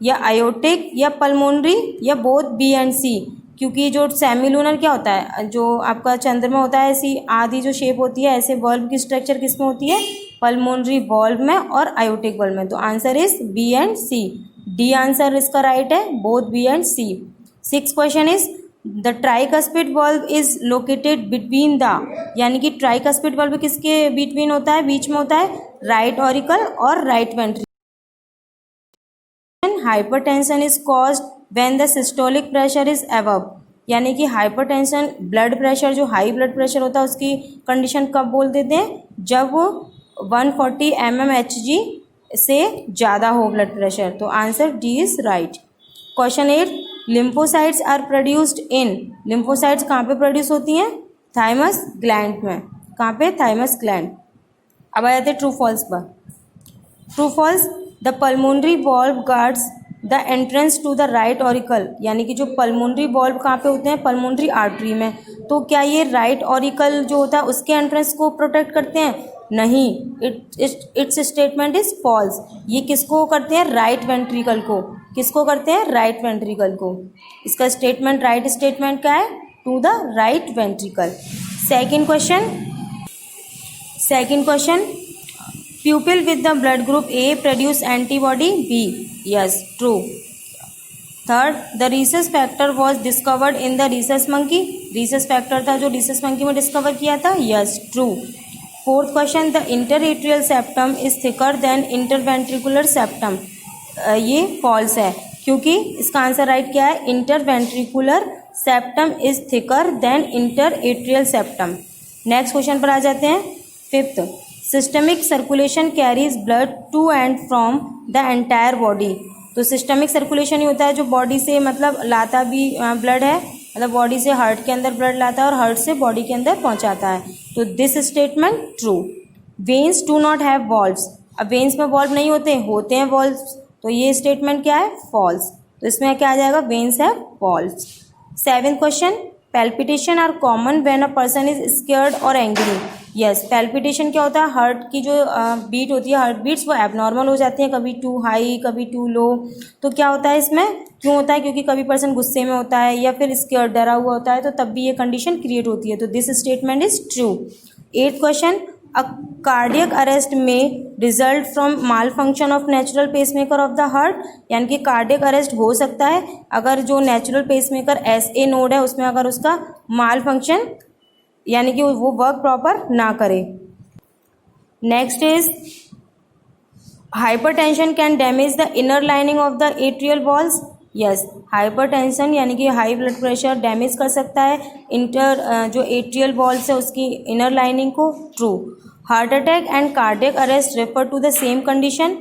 या आयोटिक या पल्मोनरी या बोथ बी एंड सी, क्योंकि जो सेमीलूनर क्या होता है? जो आपका चंद्रमा होता है ऐसी आधी जो शेप होती है, ऐसे वल्व की स्ट्रक्चर किस में होती है? पल्मोनरी वल्व में और आयोटिक वल्व में। तो answer is B and C. D answer इसका राइट है, both B and C. 6th question is the tricuspid valve is located between the, यानी कि ट्राइकस्पिड वल्व किसके बिटवीन होता है? बीच में होता है राइट ऑरिकल और right ventricle. Hypertension is caused when the systolic pressure is above, यानी कि हाइपरटेंशन ब्लड प्रेशर, जो हाई ब्लड प्रेशर होता है उसकी कंडीशन कब बोल देते हैं? जब 140 mmHg से ज़्यादा हो ब्लड प्रेशर। तो answer D is right. Question 8, lymphocytes are produced in, lymphocytes कहाँ पे प्रोड्यूस होती हैं? थाइमस ग्लैंड में। कहाँ पे? Thymus gland. अब आ जाते हैं ट्रू फॉल्स पर। True false, the pulmonary valve guards the entrance to the right auricle, यानी कि जो पल्मोनरी वॉल्व कहाँ पे होते हैं? पल्मोनरी आर्टरी में। तो क्या ये राइट ऑरिकल जो होता है उसके एंट्रेंस को प्रोटेक्ट करते हैं? नहीं, इट्स स्टेटमेंट इज फॉल्स। ये किसको करते हैं? राइट वेंट्रिकल को। किसको करते हैं? राइट वेंट्रिकल को। इसका स्टेटमेंट, राइट स्टेटमेंट क्या है? To the right ventricle. Second question, pupil with the blood group A produce antibody B. Yes, true. Third, the rhesus factor was discovered in the rhesus monkey. rhesus factor था जो rhesus monkey में discover किया था. Yes, true. Fourth question, the interatrial septum is thicker than interventricular septum. ये false है, क्योंकि इसका answer right क्या है? interventricular septum is thicker than interatrial septum. Next question पर आ जाते हैं। Fifth, systemic circulation carries blood to and from the entire body. तो सिस्टमिक सर्कुलेशन ही होता है जो बॉडी से मतलब लाता भी ब्लड है, मतलब बॉडी से हार्ट के अंदर ब्लड लाता है और हार्ट से बॉडी के अंदर पहुंचाता है। तो this statement true. Veins do not have valves. अब वेन्स में वॉल्व नहीं होते हैं वॉल्व्स, तो ये स्टेटमेंट क्या है? फॉल्स। तो इसमें क्या आ जाएगा? Veins have valves. 7th क्वेश्चन, palpitation are common when a person is scared और एंग्री। यस, पैल्पिटेशन क्या होता है? हार्ट की जो बीट होती है, हार्ट बीट्स वो एबनॉर्मल हो जाती हैं, कभी टू हाई कभी टू लो। तो क्या होता है इसमें? क्यों होता है? क्योंकि कभी पर्सन गुस्से में होता है या फिर स्केयर्ड डरा हुआ होता है, तो तब भी ये कंडीशन क्रिएट होती है। तो this statement is true. 8th question, a cardiac arrest may result from malfunction of natural pacemaker of the heart. यानी कि कार्डियक अरेस्ट हो सकता है अगर जो नेचुरल पेसमेकर SA नोड है उसमें अगर उसका माल फंक्शन यानी कि वो वर्क प्रॉपर ना करे। Next is hypertension can damage the inner lining of the atrial walls. Yes, hypertension यानी कि हाई ब्लड प्रेशर डैमेज कर सकता है जो एट्रियल वॉल्स है उसकी इनर लाइनिंग को। True. Heart attack and cardiac arrest refer to the same condition.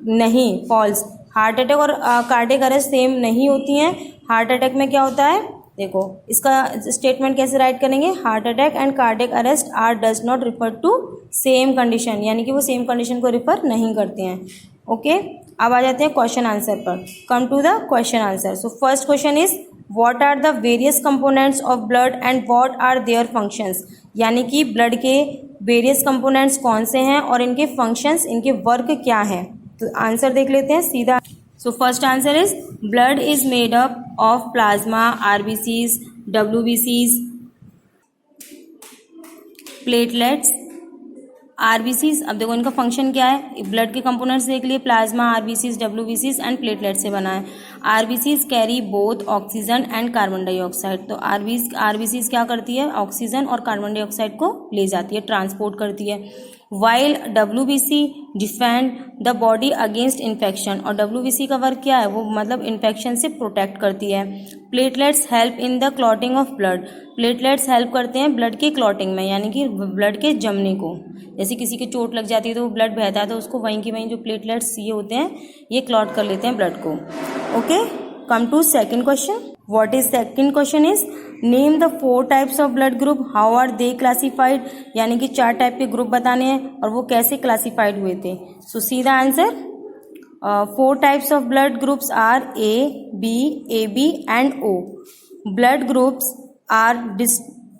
नहीं, फॉल्स। हार्ट अटैक और कार्डियक अरेस्ट सेम नहीं होती हैं। हार्ट अटैक में क्या होता है? देखो इसका स्टेटमेंट कैसे राइट करेंगे? Heart attack and cardiac arrest are does not refer to same condition, यानी कि वो सेम कंडीशन को रिफर नहीं करते हैं। ओके, अब आ जाते हैं क्वेश्चन आंसर पर। Come to the question answer. So first question is what are the various components of blood and what are their functions. यानी कि ब्लड के वेरियस कंपोनेंट्स कौन से हैं और इनके फंक्शंस, इनके वर्क क्या है। तो आंसर देख लेते हैं सीधा। So first answer is blood is made up of plasma, RBCs, WBCs, platelets, RBCs। अब देखो इनका फंक्शन क्या है? ब्लड के कंपोनेंट्स देख लिए, plasma, RBCs, WBCs and platelet से बना है। RBCs carry both oxygen and carbon dioxide. तो RBCs क्या करती है? ऑक्सीजन और कार्बन डाइऑक्साइड को ले जाती है, ट्रांसपोर्ट करती है। While WBC defend the body against infection. और WBC का वर्क क्या है? वो मतलब इन्फेक्शन से प्रोटेक्ट करती है। Platelets help in the clotting of blood. Platelets help करते हैं ब्लड के क्लॉटिंग में, यानी कि ब्लड के जमने को। जैसे किसी की चोट लग जाती है तो वो ब्लड बहता है तो उसको वहीं की वहीं जो प्लेटलेट्स ये होते हैं ये क्लॉट कर लेते हैं ब्लड को। Okay, come to second question. What is second question is name the 4 types of blood group, how are they classified. यानी कि 4 टाइप के ग्रुप बताने हैं और वो कैसे क्लासिफाइड हुए थे। सो सीधा answer 4 types of blood groups are A, B, AB and O। Blood groups are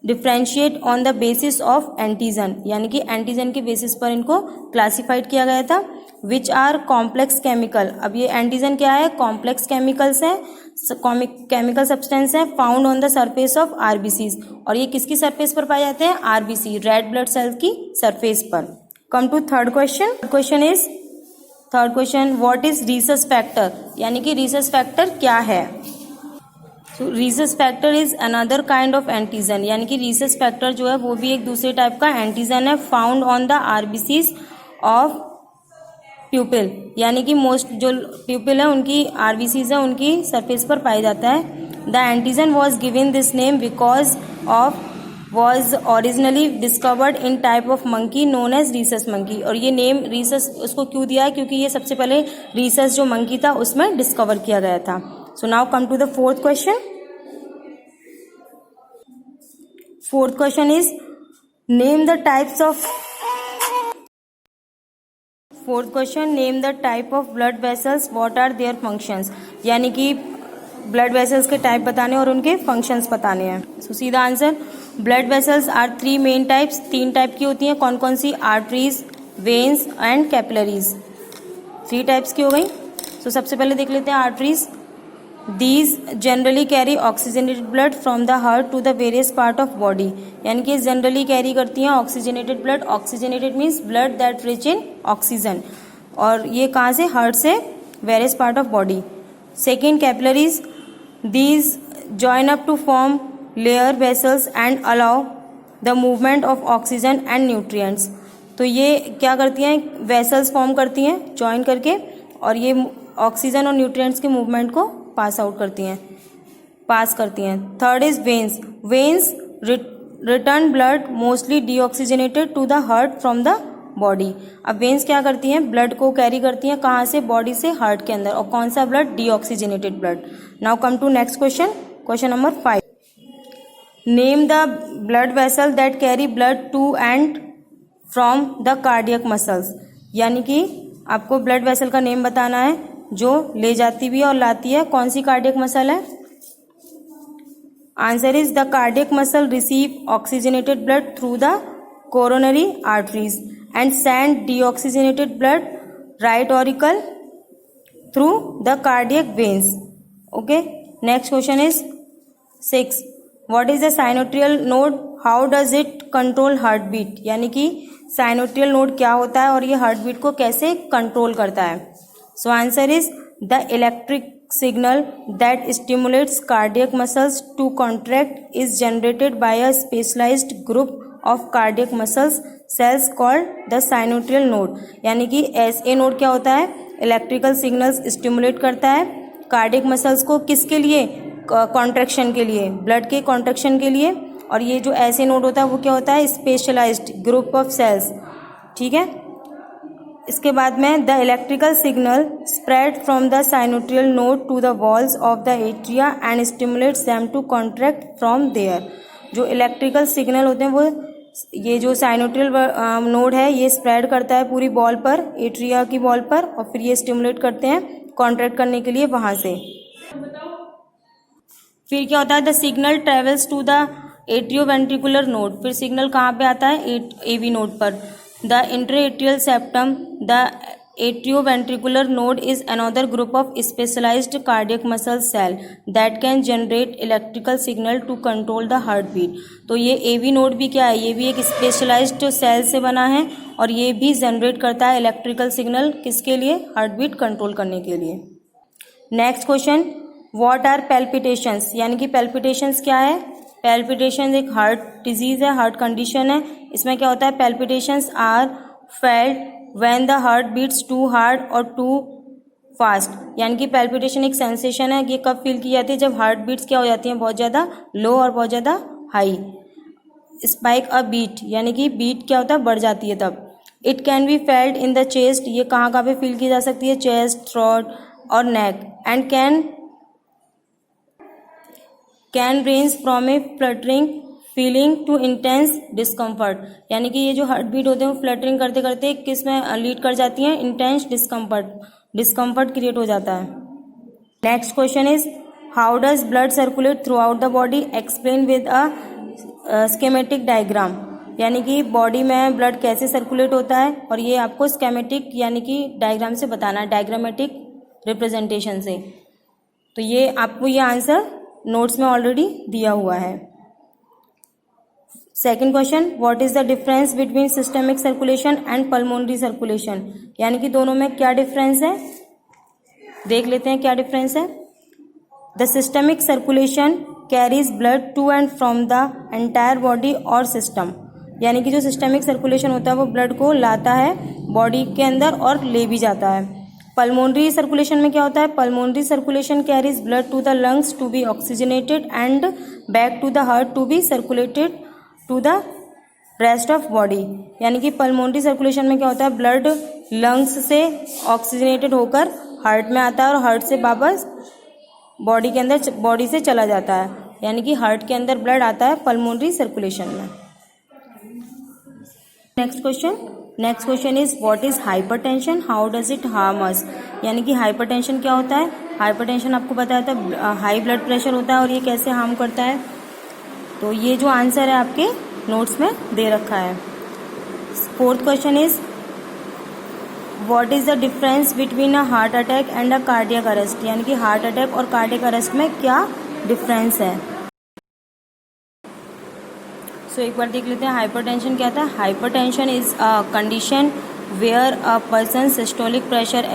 differentiate on the basis of antigen, यानी कि एंटीजन के बेसिस पर इनको क्लासिफाइड किया गया था। Which are complex chemical. अब ये एंटीजन क्या है? कॉम्प्लेक्स केमिकल्स है, केमिकल सब्सटेंस है found on the surface of RBCs। और ये किसकी सरफेस पर पाए जाते हैं? RBC, रेड ब्लड सेल की सरफेस पर। Come to third question. Third question what is rhesus factor. यानी कि रीसस फैक्टर क्या है? So rhesus factor is another kind of antigen. यानी कि रीसस फैक्टर जो है वो भी एक दूसरे टाइप का एंटीजन है, found on the RBCs of प्यूपिल। यानी कि मोस्ट जो प्यूपिल है उनकी RBCs है उनकी सरफेस पर पाया जाता है। The antigen was given this name because of was originally discovered in type of monkey known as rhesus monkey. और ये नेम रीसस उसको क्यों दिया है? क्योंकि ये सबसे पहले रीसस जो मंकी था उसमें डिस्कवर किया गया था। So now come to the fourth question. Fourth question is name the types of fourth question name the type of blood vessels, what are their functions. यानी कि ब्लड वेसल्स के type बताने और उनके फंक्शंस बताने हैं। सो सीधा answer blood vessels are 3 main types. 3 type की होती हैं। कौन कौन सी? Arteries, veins and capillaries. 3 types की हो गई। सो सबसे पहले देख लेते हैं arteries. These generally carry oxygenated blood from the heart to the various part of body। यानी कि जनरली कैरी करती हैं oxygenated blood. Oxygenated means blood that rich in oxygen. और ये कहाँ से? हार्ट से various part of body. Second capillaries, these join up to form layer vessels and allow the movement of oxygen and nutrients. तो ये क्या करती हैं? वेसल्स फॉर्म करती हैं जॉइन करके और ये ऑक्सीजन और न्यूट्रिएंट्स के मूवमेंट को पास करती हैं। Third is veins. Veins return blood mostly deoxygenated to the heart from the body. अब वेन्स क्या करती हैं, ब्लड को कैरी करती हैं कहाँ से, बॉडी से हार्ट के अंदर, और कौन सा blood, deoxygenated blood. Now come to next question, question number 5। Name the blood vessel that carry blood to and from the cardiac muscles, यानी कि आपको ब्लड वेसल का नेम बताना है जो ले जाती भी है और लाती है, कौन सी कार्डियक मसल है। Answer is the cardiac muscle receive oxygenated blood through the coronary arteries and send deoxygenated blood right auricle through the cardiac veins. Okay, next question is 6। What is the sinoatrial node, how does it control heart beat, यानी कि sinoatrial node क्या होता है और ये heart beat को कैसे control करता है। So answer is the electric signal that stimulates cardiac muscles to contract is generated by a specialized group of cardiac muscles cells called the sinoatrial node, यानी कि SA नोड क्या होता है, electrical signals stimulate करता है cardiac muscles को, किसके लिए, कॉन्ट्रैक्शन के लिए, ब्लड के कॉन्ट्रैक्शन के लिए। और ये जो SA नोड होता है वो क्या होता है, स्पेशलाइज्ड ग्रुप ऑफ सेल्स। ठीक है, इसके बाद में the electrical signal spread from the sinoatrial node to the walls of the atria and stimulates them to contract from there. जो इलेक्ट्रिकल सिग्नल होते हैं वो ये जो साइनोट्रियल नोड है ये स्प्रेड करता है पूरी बॉल पर, एट्रिया की बॉल पर, और फिर ये स्टिमुलेट करते हैं कॉन्ट्रैक्ट करने के लिए वहां से। फिर क्या होता है, the signal travels to the atrioventricular node, फिर सिग्नल कहाँ पे आता है, AV नोड पर। The intra-atrial septum, the atrioventricular node is another group of specialized cardiac muscle cell that can generate electrical signal to control the heartbeat। तो ये AV node भी क्या है, ये भी एक स्पेशलाइज्ड सेल से बना है और ये भी जनरेट करता है इलेक्ट्रिकल सिग्नल, किसके लिए, हार्टबीट कंट्रोल करने के लिए। Next question, what are palpitations, यानी कि पैल्पिटेशंस क्या है। पैल्पिटेशन एक हार्ट डिजीज है, हार्ट कंडीशन है। इसमें क्या होता है, palpitations are felt when the heart beats too hard और टू फास्ट, यानी कि पैल्पिटेशन एक सेंसेशन है, ये कब फील की जाती है, जब हार्ट बीट्स क्या हो जाती हैं, बहुत ज़्यादा लो और बहुत ज़्यादा हाई। स्पाइक अ बीट, यानी कि बीट क्या होता है, बढ़ जाती है तब। It can be felt in the chest, ये कहाँ कहाँ पे फील की जा सकती है, चेस्ट, थ्रोट और neck. And can range from a fluttering feeling to intense discomfort, यानी कि ये जो हार्ट बीट होते हैं वो फ्लटरिंग करते करते किस में लीड कर जाती हैं, इंटेंस डिस्कम्फर्ट क्रिएट हो जाता है। Next question is how does blood circulate through out the body, explain with a schematic diagram, यानी कि बॉडी में ब्लड कैसे सर्कुलेट होता है और ये आपको स्केमेटिक यानी कि डायग्राम से बताना है, डायग्रामेटिक रिप्रेजेंटेशन से। तो ये आपको ये आंसर नोट्स में ऑलरेडी दिया हुआ है। Second question, what is the difference between systemic circulation and pulmonary circulation, यानी कि दोनों में क्या डिफरेंस है, देख लेते हैं क्या डिफरेंस है। The systemic circulation carries blood to and from the entire body और सिस्टम, यानी कि जो सिस्टमिक सर्कुलेशन होता है वो ब्लड को लाता है बॉडी के अंदर और ले भी जाता है। पल्मोनरी सर्कुलेशन में क्या होता है, pulmonary circulation carries blood to the lungs to be oxygenated and back to the heart to be circulated to the rest of body, यानी कि पल्मोनरी सर्कुलेशन में क्या होता है, ब्लड लंग्स से ऑक्सीजनेटेड होकर हार्ट में आता है और हार्ट से वापस बॉडी के अंदर, बॉडी से चला जाता है, यानी कि हार्ट के अंदर ब्लड आता है पल्मोनरी सर्कुलेशन में। Next question is what is hypertension, how does it harm us, यानी कि हाइपरटेंशन क्या होता है। हाइपरटेंशन आपको बताया था हाई ब्लड प्रेशर होता है और ये कैसे हार्म करता है। तो ये जो आंसर है आपके नोट्स में दे रखा है। Fourth question is what is the difference between a heart attack and a cardiac arrest, यानी कि हार्ट अटैक और कार्डियक अरेस्ट में क्या डिफरेंस है। सो एक बार देख लेते हैं हाइपरटेंशन क्या था। Hypertension is a condition where a person systolic pressure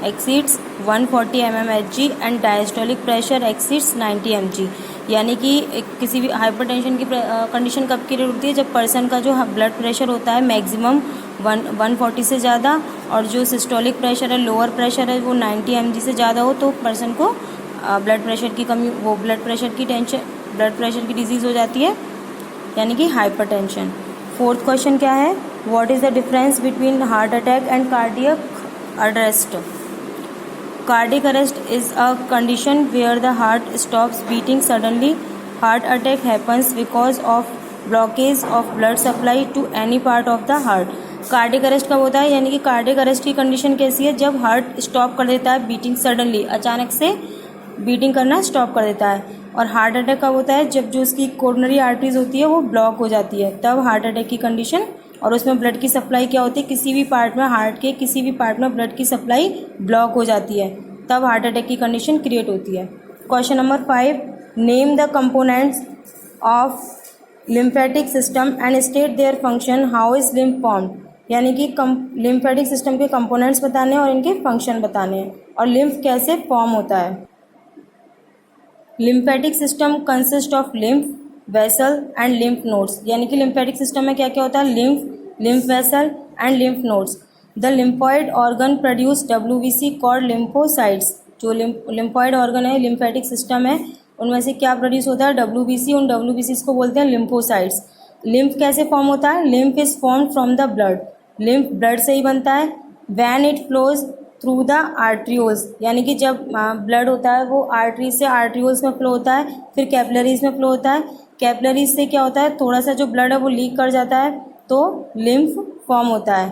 exceeds 140 mmHg and diastolic pressure exceeds 90 mg, यानी कि किसी भी हाइपरटेंशन की कंडीशन कब के लिए होती है, जब पर्सन का जो ब्लड प्रेशर होता है मैक्सिमम 140 से ज़्यादा और जो सिस्टोलिक प्रेशर है, लोअर प्रेशर है, वो 90 mg से ज़्यादा हो, तो पर्सन को ब्लड प्रेशर की कमी, वो ब्लड प्रेशर की डिजीज़ हो जाती है, यानी कि हाइपरटेंशन। फोर्थ क्वेश्चन क्या है, what is the difference between heart attack and cardiac arrest? Cardiac arrest is a condition where the heart stops beating suddenly. Heart attack happens because of blockage of blood supply to any part of the heart. Cardiac arrest कब होता है? यानी कि cardiac arrest की condition कैसी है? जब heart stop कर देता है बीटिंग सडनली, अचानक से बीटिंग करना स्टॉप कर देता है. और हार्ट अटैक कब होता है? जब जो उसकी कोरोनरी आर्टरीज होती है वो ब्लॉक हो जाती है, तब हार्ट अटैक की कंडीशन. और उसमें ब्लड की सप्लाई क्या होती है? किसी भी पार्ट में, हार्ट के किसी भी पार्ट में ब्लड की सप्लाई ब्लॉक हो जाती है, तब हार्ट अटैक की कंडीशन क्रिएट होती है. Question number 5, name the components of lymphatic system and state their function. How is lymph formed? यानी कि लिम्फेटिक सिस्टम के कंपोनेंट्स बताने हैं और इनके फंक्शन बताने हैं, और लिम्फ कैसे फॉर्म होता है. Lymphatic system consist of lymph vessel and lymph nodes. यानी कि लिम्फेटिक सिस्टम में क्या क्या होता है? Lymph vessel and lymph nodes. The lymphoid organ produce WBC called lymphocytes. जो लिम्फॉइड ऑर्गन है, लिम्फेटिक सिस्टम है, उनमें से क्या प्रोड्यूस होता है? WBC. उन WBCs को बोलते हैं लिम्फोसाइट्स. लिम्फ कैसे फॉर्म होता है? Lymph is form from the blood. Lymph blood से ही बनता है. When it flows through the arterioles. यानी कि जब ब्लड होता है वो आर्टरीज से आर्ट्रियोल्स में फ्लो होता है, फिर कैपिलरीज में फ्लो होता है. कैपिलरीज से क्या होता है? थोड़ा सा जो ब्लड है वो लीक कर जाता है, तो लिम्फ फॉर्म होता है.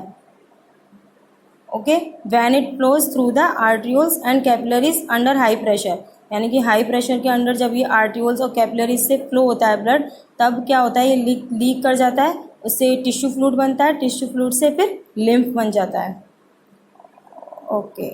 Okay. When it flows through the arterioles and capillaries under high pressure. यानी कि हाई प्रेशर के अंडर जब ये आर्ट्रियोल्स और कैपिलरीज से फ्लो होता है ब्लड, तब क्या होता है? ये लीक कर जाता है, उससे टिश्यू फ्लूइड बनता है, टिश्यू फ्लूइड से फिर लिम्फ बन जाता है. ओके.